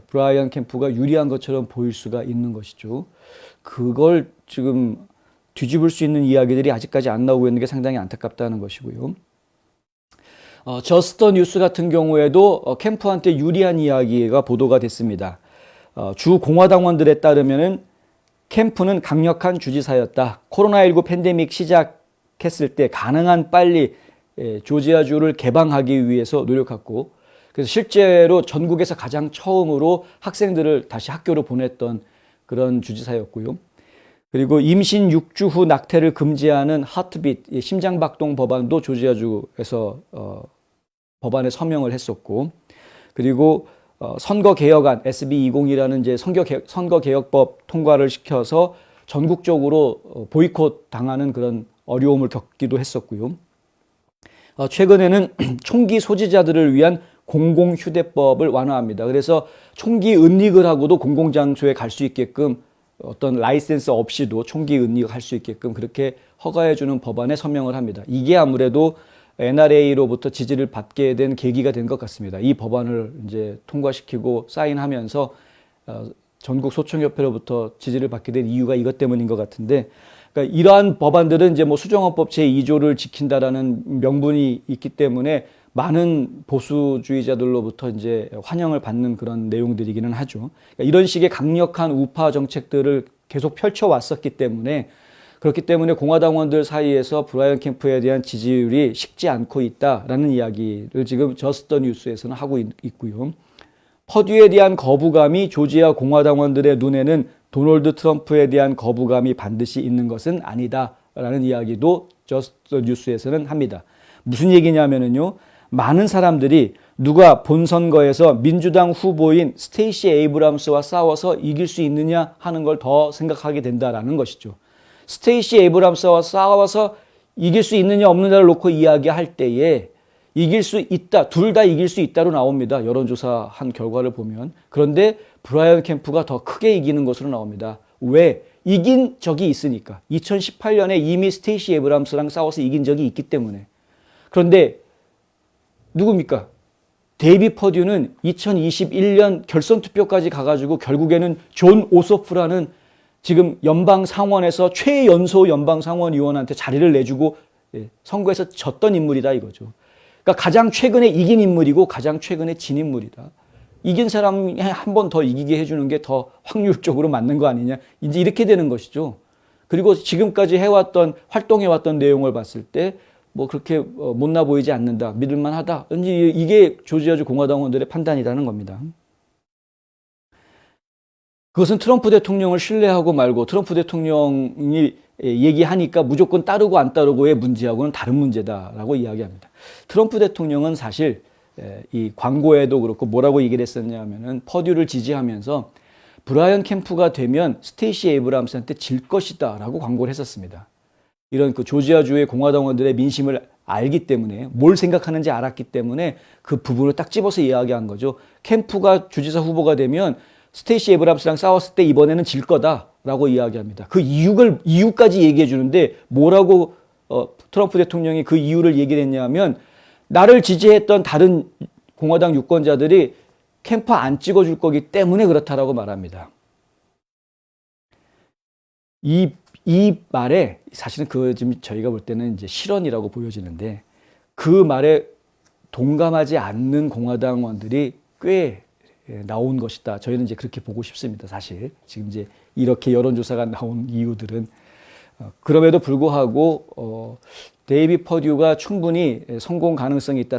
브라이언 캠프가 유리한 것처럼 보일 수가 있는 것이죠. 그걸 지금 뒤집을 수 있는 이야기들이 아직까지 안 나오고 있는 게 상당히 안타깝다는 것이고요. 저스트 뉴스 같은 경우에도 캠프한테 유리한 이야기가 보도가 됐습니다. 주 공화당원들에 따르면은 캠프는 강력한 주지사였다. 코로나19 팬데믹 시작했을 때 가능한 빨리 조지아주를 개방하기 위해서 노력했고, 그래서 실제로 전국에서 가장 처음으로 학생들을 다시 학교로 보냈던 그런 주지사였고요. 그리고 임신 6주 후 낙태를 금지하는 하트빗 심장박동 법안도 조지아주에서 법안에 서명을 했었고, 그리고 선거개혁안 SB20이라는 이제 선거개혁법 통과를 시켜서 전국적으로 보이콧 당하는 그런 어려움을 겪기도 했었고요. 최근에는 총기 소지자들을 위한 공공휴대법을 완화합니다. 그래서 총기 은닉을 하고도 공공장소에 갈 수 있게끔, 어떤 라이센스 없이도 총기 은닉을 할 수 있게끔 그렇게 허가해주는 법안에 서명을 합니다. 이게 아무래도 NRA로부터 지지를 받게 된 계기가 된 것 같습니다. 이 법안을 이제 통과시키고 사인하면서 전국 소총협회로부터 지지를 받게 된 이유가 이것 때문인 것 같은데, 그러니까 이러한 법안들은 이제 뭐 수정헌법 제2조를 지킨다라는 명분이 있기 때문에 많은 보수주의자들로부터 이제 환영을 받는 그런 내용들이기는 하죠. 그러니까 이런 식의 강력한 우파 정책들을 계속 펼쳐왔었기 때문에, 그렇기 때문에 공화당원들 사이에서 브라이언 캠프에 대한 지지율이 식지 않고 있다라는 이야기를 지금 저스트 뉴스에서는 하고 있고요. 퍼듀에 대한 거부감이 조지아 공화당원들의 눈에는 도널드 트럼프에 대한 거부감이 반드시 있는 것은 아니다라는 이야기도 저스트 뉴스에서는 합니다. 무슨 얘기냐면요, 많은 사람들이 누가 본선거에서 민주당 후보인 스테이시 에이브람스와 싸워서 이길 수 있느냐 하는 걸 더 생각하게 된다라는 것이죠. 스테이시 에이브람스와 싸워서 이길 수 있느냐 없느냐를 놓고 이야기할 때에 이길 수 있다, 둘 다 이길 수 있다로 나옵니다. 여론조사한 결과를 보면. 그런데 브라이언 캠프가 더 크게 이기는 것으로 나옵니다. 왜? 이긴 적이 있으니까. 2018년에 이미 스테이시 에이브람스랑 싸워서 이긴 적이 있기 때문에. 그런데 누굽니까? 데이빗 퍼듀는 2021년 결선 투표까지 가가지고 결국에는 존 오소프라는 지금 연방 상원에서 최연소 연방 상원 의원한테 자리를 내주고 선거에서 졌던 인물이다 이거죠. 그러니까 가장 최근에 이긴 인물이고 가장 최근에 진 인물이다. 이긴 사람이 한 번 더 이기게 해주는 게 더 확률적으로 맞는 거 아니냐. 이제 이렇게 되는 것이죠. 그리고 지금까지 활동해왔던 내용을 봤을 때 뭐 그렇게 못나 보이지 않는다, 믿을만하다. 이게 조지아주 공화당원들의 판단이라는 겁니다. 그것은 트럼프 대통령을 신뢰하고 말고 트럼프 대통령이 얘기하니까 무조건 따르고 안 따르고의 문제하고는 다른 문제다라고 이야기합니다. 트럼프 대통령은 사실 이 광고에도 그렇고 뭐라고 얘기를 했었냐면은 퍼듀를 지지하면서 브라이언 캠프가 되면 스테이시 에이브람스한테 질 것이다 라고 광고를 했었습니다. 이런 그 조지아주의 공화당원들의 민심을 알기 때문에, 뭘 생각하는지 알았기 때문에 그 부분을 딱 집어서 이야기한 거죠. 캠프가 주지사 후보가 되면 스테이시 에이브람스랑 싸웠을 때 이번에는 질 거다라고 이야기합니다. 그 이유까지 얘기해 주는데 뭐라고 트럼프 대통령이 그 이유를 얘기를 했냐면, 나를 지지했던 다른 공화당 유권자들이 캠프 안 찍어줄 거기 때문에 그렇다라고 말합니다. 이 말에 사실은 지금 저희가 볼 때는 이제 실언이라고 보여지는데, 그 말에 동감하지 않는 공화당원들이 꽤 나온 것이다. 저희는 이제 그렇게 보고 싶습니다. 사실 지금 이제 이렇게 여론조사가 나온 이유들은 그럼에도 불구하고 데이비 퍼듀가 충분히 성공 가능성이 있다,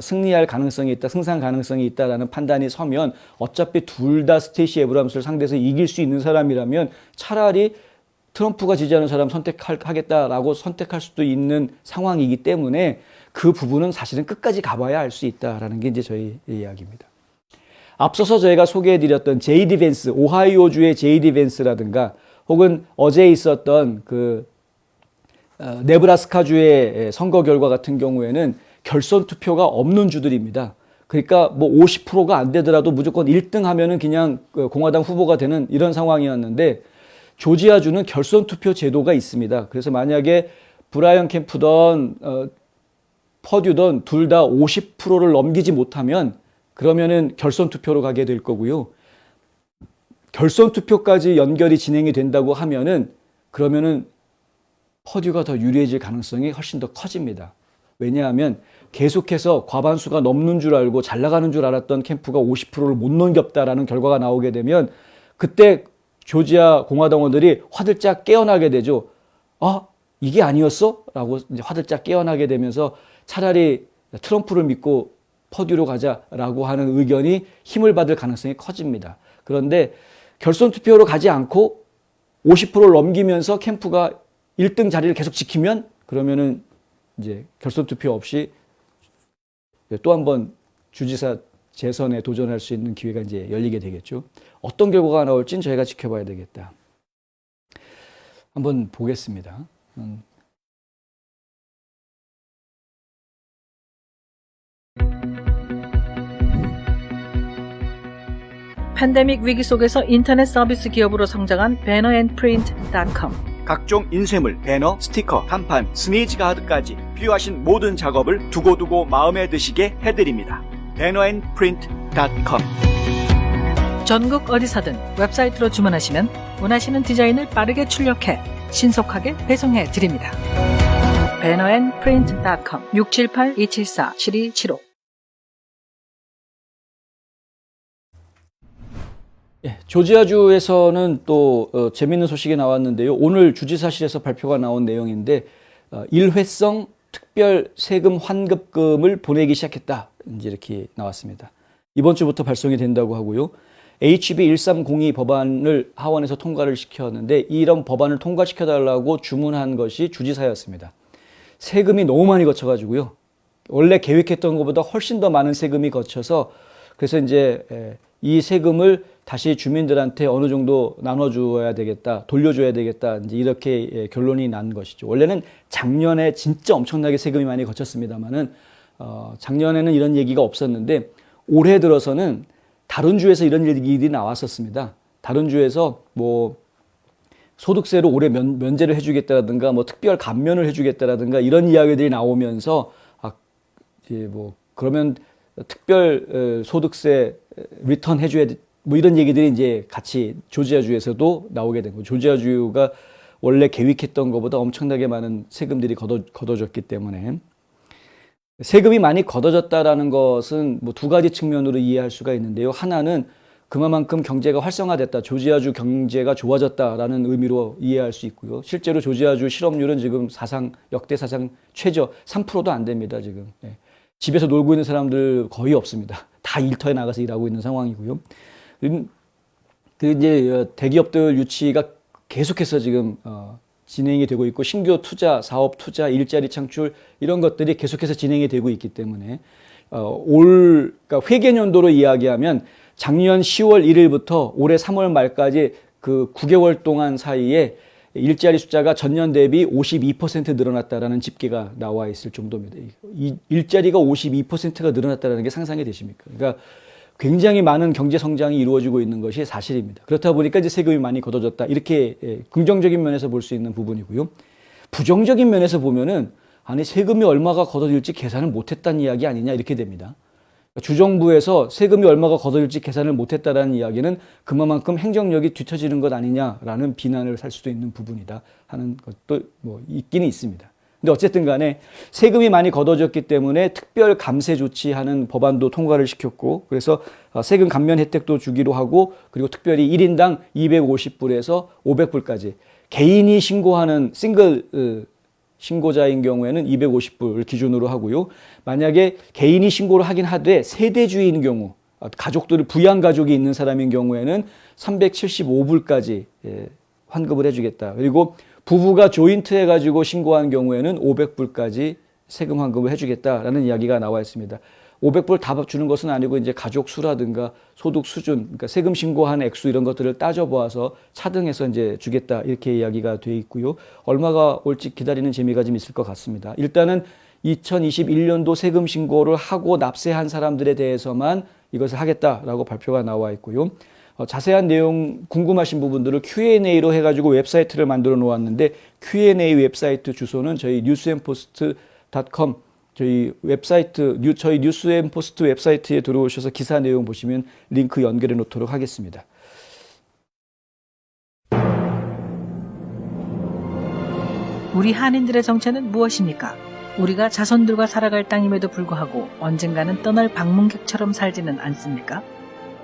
승리할 가능성이 있다, 승산 가능성이 있다라는 판단이 서면, 어차피 둘 다 스테이시 에이브람스를 상대해서 이길 수 있는 사람이라면 차라리 트럼프가 지지하는 사람 선택하겠다라고 선택할 수도 있는 상황이기 때문에 그 부분은 사실은 끝까지 가봐야 알 수 있다라는 게 이제 저희 이야기입니다. 앞서서 저희가 소개해드렸던 제이디 벤스, 오하이오주의 제이디 벤스라든가, 혹은 어제 있었던 네브라스카주의 선거 결과 같은 경우에는 결선 투표가 없는 주들입니다. 그러니까 뭐 50%가 안 되더라도 무조건 1등 하면은 그냥 공화당 후보가 되는 이런 상황이었는데, 조지아주는 결선 투표 제도가 있습니다. 그래서 만약에 브라이언 캠프든 퍼듀든 둘 다 50%를 넘기지 못하면 그러면은 결선 투표로 가게 될 거고요. 결선 투표까지 연결이 진행이 된다고 하면은 그러면은 퍼듀가 더 유리해질 가능성이 훨씬 더 커집니다. 왜냐하면 계속해서 과반수가 넘는 줄 알고 잘 나가는 줄 알았던 캠프가 50%를 못 넘겼다라는 결과가 나오게 되면, 그때 조지아 공화당원들이 화들짝 깨어나게 되죠. 이게 아니었어? 라고 이제 화들짝 깨어나게 되면서 차라리 트럼프를 믿고 퍼듀로 가자라고 하는 의견이 힘을 받을 가능성이 커집니다. 그런데 결선 투표로 가지 않고 50%를 넘기면서 캠프가 1등 자리를 계속 지키면, 그러면은 이제 결선 투표 없이 또 한 번 주지사 재선에 도전할 수 있는 기회가 이제 열리게 되겠죠. 어떤 결과가 나올지는 저희가 지켜봐야 되겠다. 한번 보겠습니다. 팬데믹 위기 속에서 인터넷 서비스 기업으로 성장한 bannerandprint.com. 각종 인쇄물, 배너, 스티커, 간판, 스니즈 가드까지 필요하신 모든 작업을 두고두고 마음에 드시게 해드립니다. bannerandprint.com. 전국 어디서든 웹사이트로 주문하시면 원하시는 디자인을 빠르게 출력해 신속하게 배송해 드립니다. bannerandprint.com 678-274-7275. 조지아주에서는 또 재미있는 소식이 나왔는데요. 오늘 주지사실에서 발표가 나온 내용인데, 일회성 특별 세금 환급금을 보내기 시작했다, 이제 이렇게 나왔습니다. 이번 주부터 발송이 된다고 하고요. HB 1302 법안을 하원에서 통과를 시켰는데, 이런 법안을 통과시켜달라고 주문한 것이 주지사였습니다. 세금이 너무 많이 거쳐가지고요. 원래 계획했던 것보다 훨씬 더 많은 세금이 거쳐서, 그래서 이제 이 세금을 다시 주민들한테 어느 정도 나눠줘야 되겠다, 돌려줘야 되겠다, 이제 이렇게 결론이 난 것이죠. 원래는 작년에 진짜 엄청나게 세금이 많이 거쳤습니다만은, 작년에는 이런 얘기가 없었는데, 올해 들어서는 다른 주에서 이런 얘기들이 나왔었습니다. 다른 주에서 뭐 소득세로 올해 면제를 해주겠다라든가, 뭐 특별 감면을 해주겠다라든가 이런 이야기들이 나오면서, 이제 뭐 그러면 특별 소득세 리턴 해줘야 돼, 뭐 이런 얘기들이 이제 같이 조지아주에서도 나오게 된 거죠. 조지아주가 원래 계획했던 것보다 엄청나게 많은 세금들이 걷어졌기 때문에, 세금이 많이 걷어졌다라는 것은 뭐 두 가지 측면으로 이해할 수가 있는데요. 하나는 그만큼 경제가 활성화됐다, 조지아주 경제가 좋아졌다라는 의미로 이해할 수 있고요. 실제로 조지아주 실업률은 지금 역대 사상 최저 3%도 안 됩니다, 지금. 집에서 놀고 있는 사람들 거의 없습니다. 다 일터에 나가서 일하고 있는 상황이고요. 이제 대기업들 유치가 계속해서 지금 진행이 되고 있고, 신규 투자, 사업 투자, 일자리 창출 이런 것들이 계속해서 진행이 되고 있기 때문에 그러니까 회계년도로 이야기하면 작년 10월 1일부터 올해 3월 말까지 그 9개월 동안 사이에 일자리 숫자가 전년 대비 52% 늘어났다라는 집계가 나와 있을 정도입니다. 이 일자리가 52%가 늘어났다는 게 상상이 되십니까? 그러니까 굉장히 많은 경제 성장이 이루어지고 있는 것이 사실입니다. 그렇다 보니까 이제 세금이 많이 걷어졌다. 이렇게 긍정적인 면에서 볼 수 있는 부분이고요. 부정적인 면에서 보면은 아니 세금이 얼마가 걷어질지 계산을 못했다는 이야기 아니냐 이렇게 됩니다. 주정부에서 세금이 얼마가 걷어질지 계산을 못했다라는 이야기는 그만큼 행정력이 뒤처지는 것 아니냐라는 비난을 살 수도 있는 부분이다 하는 것도 뭐 있기는 있습니다. 근데 어쨌든 간에 세금이 많이 걷어졌기 때문에 특별 감세 조치하는 법안도 통과를 시켰고 그래서 세금 감면 혜택도 주기로 하고 그리고 특별히 1인당 250불에서 500불까지 개인이 신고하는 싱글 신고자인 경우에는 250불을 기준으로 하고요. 만약에 개인이 신고를 하긴 하되 세대주의인 경우, 가족들을 부양 가족이 있는 사람인 경우에는 375불까지 환급을 해주겠다. 그리고 부부가 조인트 해가지고 신고한 경우에는 500불까지 세금 환급을 해주겠다라는 이야기가 나와 있습니다. 500불 다 주는 것은 아니고 이제 가족 수라든가 소득 수준, 그러니까 세금 신고한 액수 이런 것들을 따져보아서 차등해서 이제 주겠다 이렇게 이야기가 돼 있고요. 얼마가 올지 기다리는 재미가 좀 있을 것 같습니다. 일단은 2021년도 세금 신고를 하고 납세한 사람들에 대해서만 이것을 하겠다라고 발표가 나와 있고요. 자세한 내용 궁금하신 부분들을 Q&A로 해가지고 웹사이트를 만들어 놓았는데 Q&A 웹사이트 주소는 저희 뉴스앤포스트.com 저희 웹사이트, 저희 뉴스앤포스트 웹사이트에 들어오셔서 기사 내용 보시면 링크 연결해 놓도록 하겠습니다. 우리 한인들의 정체는 무엇입니까? 우리가 자손들과 살아갈 땅임에도 불구하고 언젠가는 떠날 방문객처럼 살지는 않습니까?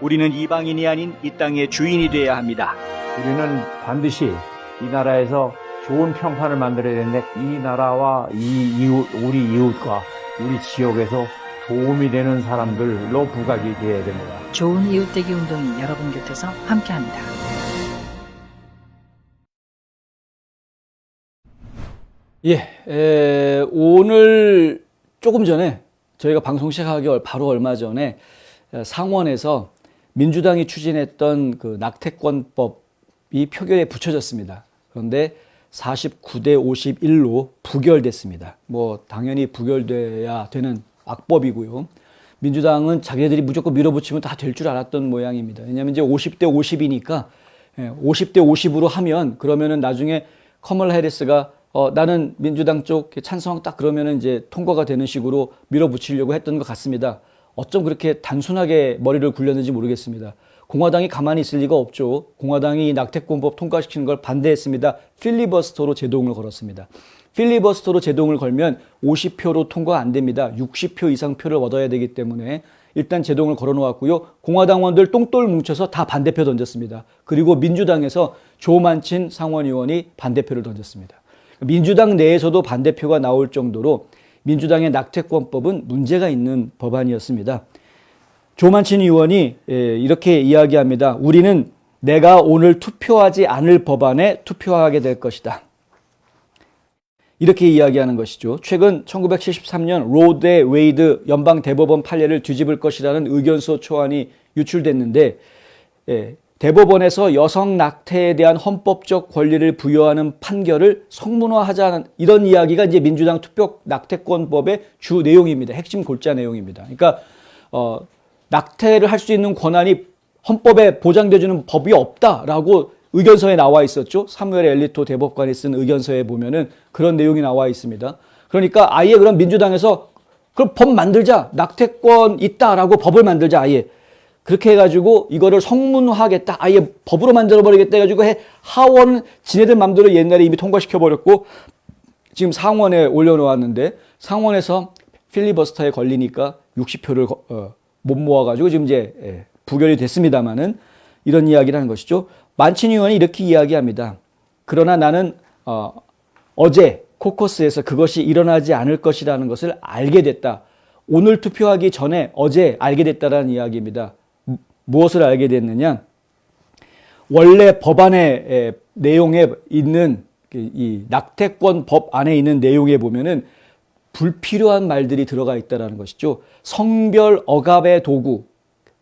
우리는 이방인이 아닌 이 땅의 주인이 되어야 합니다. 우리는 반드시 이 나라에서 좋은 평판을 만들어야 되는데 이 나라와 우리 이웃과 우리 지역에서 도움이 되는 사람들로 부각이 되어야 됩니다. 좋은 이웃되기 운동이 여러분 곁에서 함께합니다. 오늘 조금 전에 저희가 방송 시작하기 바로 얼마 전에 상원에서 민주당이 추진했던 그 낙태권법이 표결에 붙여졌습니다. 그런데 49대 51로 부결됐습니다. 뭐 당연히 부결돼야 되는 악법이고요. 민주당은 자기네들이 무조건 밀어붙이면 다 될 줄 알았던 모양입니다. 왜냐하면 이제 50대 50이니까 50대 50으로 하면 그러면은 나중에 커멀라 해리스가 나는 민주당 쪽 찬성 딱 그러면은 이제 통과가 되는 식으로 밀어붙이려고 했던 것 같습니다. 어쩜 그렇게 단순하게 머리를 굴렸는지 모르겠습니다. 공화당이 가만히 있을 리가 없죠. 공화당이 낙태권법 통과시키는 걸 반대했습니다. 필리버스터로 제동을 걸었습니다. 필리버스터로 제동을 걸면 50표로 통과 안 됩니다. 60표 이상 표를 얻어야 되기 때문에 일단 제동을 걸어놓았고요. 공화당원들 똥돌 뭉쳐서 다 반대표 던졌습니다. 그리고 민주당에서 조만친 상원의원이 반대표를 던졌습니다. 민주당 내에서도 반대표가 나올 정도로 민주당의 낙태권법은 문제가 있는 법안이었습니다. 조만친 의원이 이렇게 이야기합니다. 우리는 내가 오늘 투표하지 않을 법안에 투표하게 될 것이다. 이렇게 이야기하는 것이죠. 최근 1973년 로 대 웨이드 연방대법원 판례를 뒤집을 것이라는 의견서 초안이 유출됐는데 대법원에서 여성 낙태에 대한 헌법적 권리를 부여하는 판결을 성문화하자는 이런 이야기가 이제 민주당 투표 낙태권법의 주 내용입니다. 핵심 골자 내용입니다. 그러니까 낙태를 할 수 있는 권한이 헌법에 보장되어주는 법이 없다라고 의견서에 나와 있었죠. 사무엘 엘리토 대법관이 쓴 의견서에 보면은 그런 내용이 나와 있습니다. 그러니까 아예 그럼 민주당에서 그럼 법 만들자. 낙태권 있다라고 법을 만들자 아예. 그렇게 해가지고 이거를 성문화하겠다. 아예 법으로 만들어버리겠다 해가지고 하원 지네들 맘대로 옛날에 이미 통과시켜버렸고 지금 상원에 올려놓았는데 상원에서 필리버스터에 걸리니까 60표를 못 모아가지고 지금 이제 부결이 됐습니다만은 이런 이야기를 하는 것이죠. 만친 의원이 이렇게 이야기합니다. 그러나 나는 어제 코커스에서 그것이 일어나지 않을 것이라는 것을 알게 됐다. 오늘 투표하기 전에 어제 알게 됐다라는 이야기입니다. 무엇을 알게 됐느냐? 원래 법안의 내용에 있는 이 낙태권 법 안에 있는 내용에 보면은 불필요한 말들이 들어가 있다라는 것이죠. 성별 억압의 도구,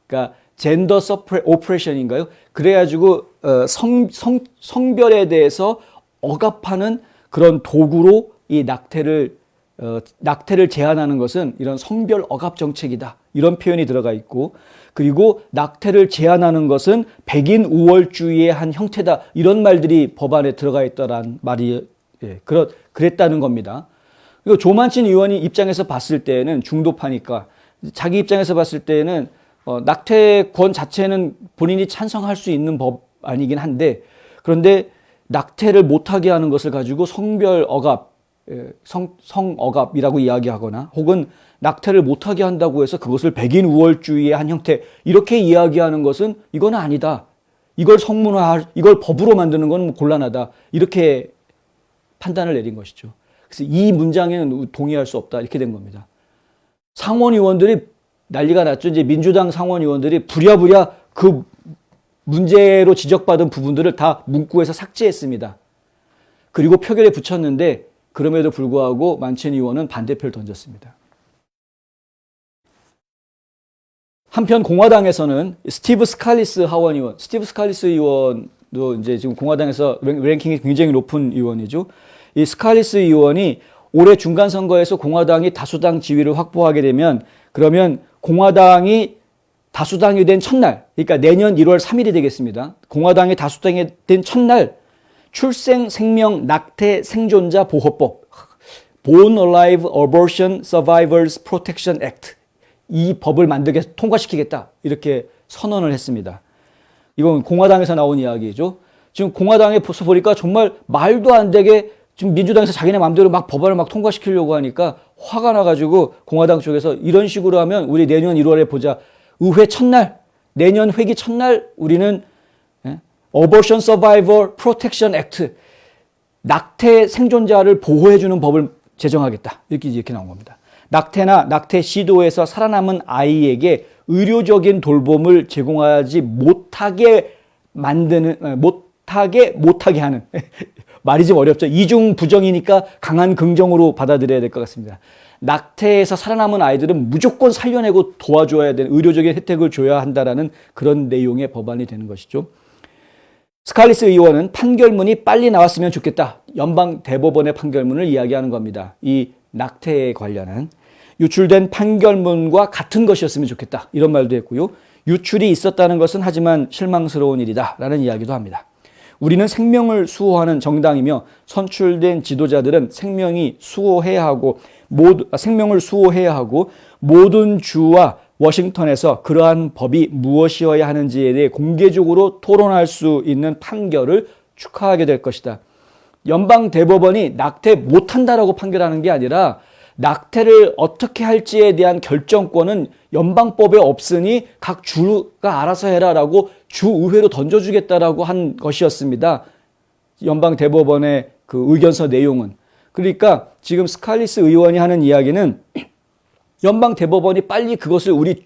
그러니까 젠더 오프레션인가요? 그래가지고 성별에 대해서 억압하는 그런 도구로 이 낙태를 제한하는 것은 이런 성별 억압 정책이다. 이런 표현이 들어가 있고, 그리고 낙태를 제한하는 것은 백인 우월주의의 한 형태다. 이런 말들이 법안에 들어가 있다란 말이 그랬다는 겁니다. 그리고 조만친 의원이 입장에서 봤을 때는 중도파니까 자기 입장에서 봤을 때는 낙태권 자체는 본인이 찬성할 수 있는 법 아니긴 한데, 그런데 낙태를 못하게 하는 것을 가지고 성별 억압, 성억압이라고 이야기하거나 혹은 낙태를 못하게 한다고 해서 그것을 백인 우월주의의 한 형태 이렇게 이야기하는 것은 이건 아니다. 이걸 이걸 법으로 만드는 건 곤란하다. 이렇게 판단을 내린 것이죠. 그래서 이 문장에는 동의할 수 없다. 이렇게 된 겁니다. 상원의원들이 난리가 났죠. 이제 민주당 상원의원들이 부랴부랴 그 문제로 지적받은 부분들을 다 문구에서 삭제했습니다. 그리고 표결에 붙였는데 그럼에도 불구하고 만첸 의원은 반대표를 던졌습니다. 한편 공화당에서는 스티브 스칼리스 하원의원, 스티브 스칼리스 의원도 이제 지금 공화당에서 랭킹이 굉장히 높은 의원이죠. 이 스칼리스 의원이 올해 중간선거에서 공화당이 다수당 지위를 확보하게 되면 그러면 공화당이 다수당이 된 첫날, 그러니까 내년 1월 3일이 되겠습니다. 공화당이 다수당이 된 첫날 출생, 생명, 낙태, 생존자 보호법 Born Alive Abortion Survivors Protection Act 이 법을 통과시키겠다 이렇게 선언을 했습니다. 이건 공화당에서 나온 이야기죠. 지금 공화당에 보니까 정말 말도 안 되게 지금 민주당에서 자기네 마음대로 막 법안을 막 통과시키려고 하니까 화가 나가지고 공화당 쪽에서 이런 식으로 하면 우리 내년 1월에 보자. 의회 첫날, 내년 회기 첫날 우리는 Abortion Survivor Protection Act 낙태 생존자를 보호해주는 법을 제정하겠다. 이렇게 나온 겁니다. 낙태나 낙태 시도에서 살아남은 아이에게 의료적인 돌봄을 제공하지 못하게 하는 말이 좀 어렵죠. 이중 부정이니까 강한 긍정으로 받아들여야 될 것 같습니다. 낙태에서 살아남은 아이들은 무조건 살려내고 도와줘야 되는 의료적인 혜택을 줘야 한다라는 그런 내용의 법안이 되는 것이죠. 스칼리스 의원은 판결문이 빨리 나왔으면 좋겠다. 연방 대법원의 판결문을 이야기하는 겁니다. 이 낙태에 관련한 유출된 판결문과 같은 것이었으면 좋겠다. 이런 말도 했고요. 유출이 있었다는 것은 하지만 실망스러운 일이다. 라는 이야기도 합니다. 우리는 생명을 수호하는 정당이며 선출된 지도자들은 생명을 수호해야 하고 모든 주와 워싱턴에서 그러한 법이 무엇이어야 하는지에 대해 공개적으로 토론할 수 있는 판결을 축하하게 될 것이다. 연방 대법원이 낙태 못한다라고 판결하는 게 아니라 낙태를 어떻게 할지에 대한 결정권은 연방법에 없으니 각 주가 알아서 해라라고 주의회로 던져주겠다라고 한 것이었습니다. 연방 대법원의 그 의견서 내용은. 그러니까 지금 스칼리스 의원이 하는 이야기는 연방 대법원이 빨리 그것을 우리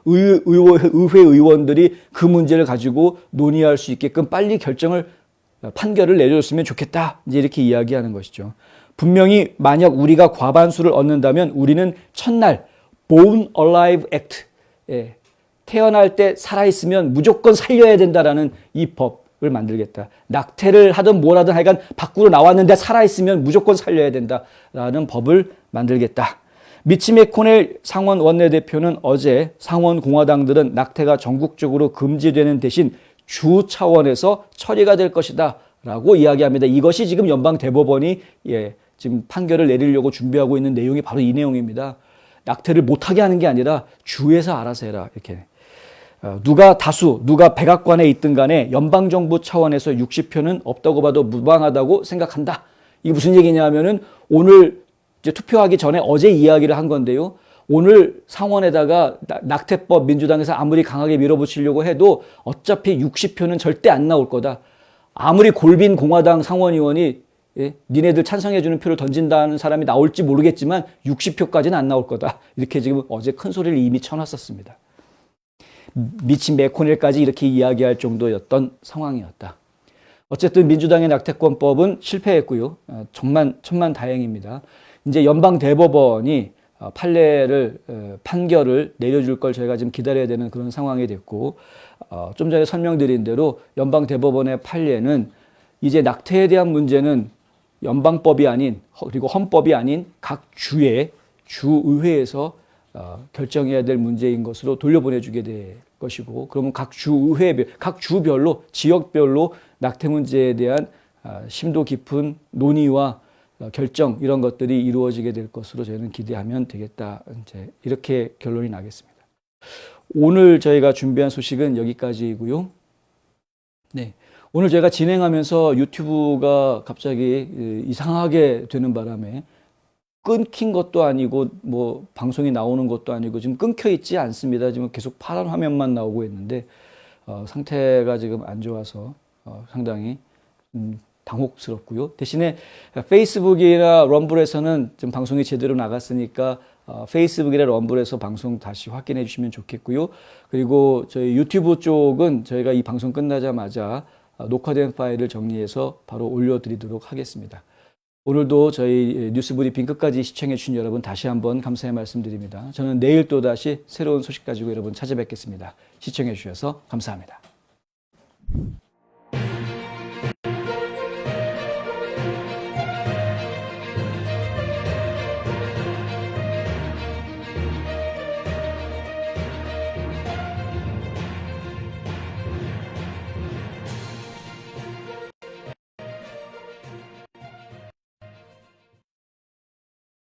의회 의원들이 그 문제를 가지고 논의할 수 있게끔 빨리 판결을 내려줬으면 좋겠다. 이제 이렇게 이야기하는 것이죠. 분명히 만약 우리가 과반수를 얻는다면 우리는 첫날 Born Alive Act, 태어날 때 살아있으면 무조건 살려야 된다라는 이 법을 만들겠다. 낙태를 하든 뭘 하든 하여간 밖으로 나왔는데 살아있으면 무조건 살려야 된다라는 법을 만들겠다. 미치 매코넬 상원 원내대표는 어제 상원 공화당들은 낙태가 전국적으로 금지되는 대신 주 차원에서 처리가 될 것이다 라고 이야기합니다. 이것이 지금 연방 대법원이 지금 판결을 내리려고 준비하고 있는 내용이 바로 이 내용입니다. 낙태를 못하게 하는 게 아니라 주에서 알아서 해라. 이렇게. 누가 백악관에 있든 간에 연방정부 차원에서 60표는 없다고 봐도 무방하다고 생각한다. 이게 무슨 얘기냐면은 오늘 이제 투표하기 전에 어제 이야기를 한 건데요. 오늘 상원에다가 낙태법 민주당에서 아무리 강하게 밀어붙이려고 해도 어차피 60표는 절대 안 나올 거다. 아무리 골빈 공화당 상원의원이 니네들 찬성해주는 표를 던진다는 사람이 나올지 모르겠지만 60표까지는 안 나올 거다. 이렇게 지금 어제 큰 소리를 이미 쳐놨었습니다. 미치 매코넬까지 이렇게 이야기할 정도였던 상황이었다. 어쨌든 민주당의 낙태권법은 실패했고요. 천만 다행입니다. 이제 연방 대법원이 판결을 내려줄 걸 저희가 지금 기다려야 되는 그런 상황이 됐고, 좀 전에 설명드린 대로 연방대법원의 판례는 이제 낙태에 대한 문제는 연방법이 아닌, 그리고 헌법이 아닌 각 주의회에서 결정해야 될 문제인 것으로 돌려보내주게 될 것이고, 그러면 각 주별로, 지역별로 낙태 문제에 대한 심도 깊은 논의와 결정, 이런 것들이 이루어지게 될 것으로 저희는 기대하면 되겠다. 이제 이렇게 결론이 나겠습니다. 오늘 저희가 준비한 소식은 여기까지이고요. 네. 오늘 제가 진행하면서 유튜브가 갑자기 이상하게 되는 바람에 끊긴 것도 아니고 뭐 방송이 나오는 것도 아니고 지금 끊겨 있지 않습니다. 지금 계속 파란 화면만 나오고 있는데 상태가 지금 안 좋아서 상당히 당혹스럽고요. 대신에 페이스북이나 럼블에서는 지금 방송이 제대로 나갔으니까 페이스북이나 럼블에서 방송 다시 확인해 주시면 좋겠고요. 그리고 저희 유튜브 쪽은 저희가 이 방송 끝나자마자 녹화된 파일을 정리해서 바로 올려드리도록 하겠습니다. 오늘도 저희 뉴스 브리핑 끝까지 시청해 주신 여러분 다시 한번 감사의 말씀드립니다. 저는 내일 또 다시 새로운 소식 가지고 여러분 찾아뵙겠습니다. 시청해 주셔서 감사합니다.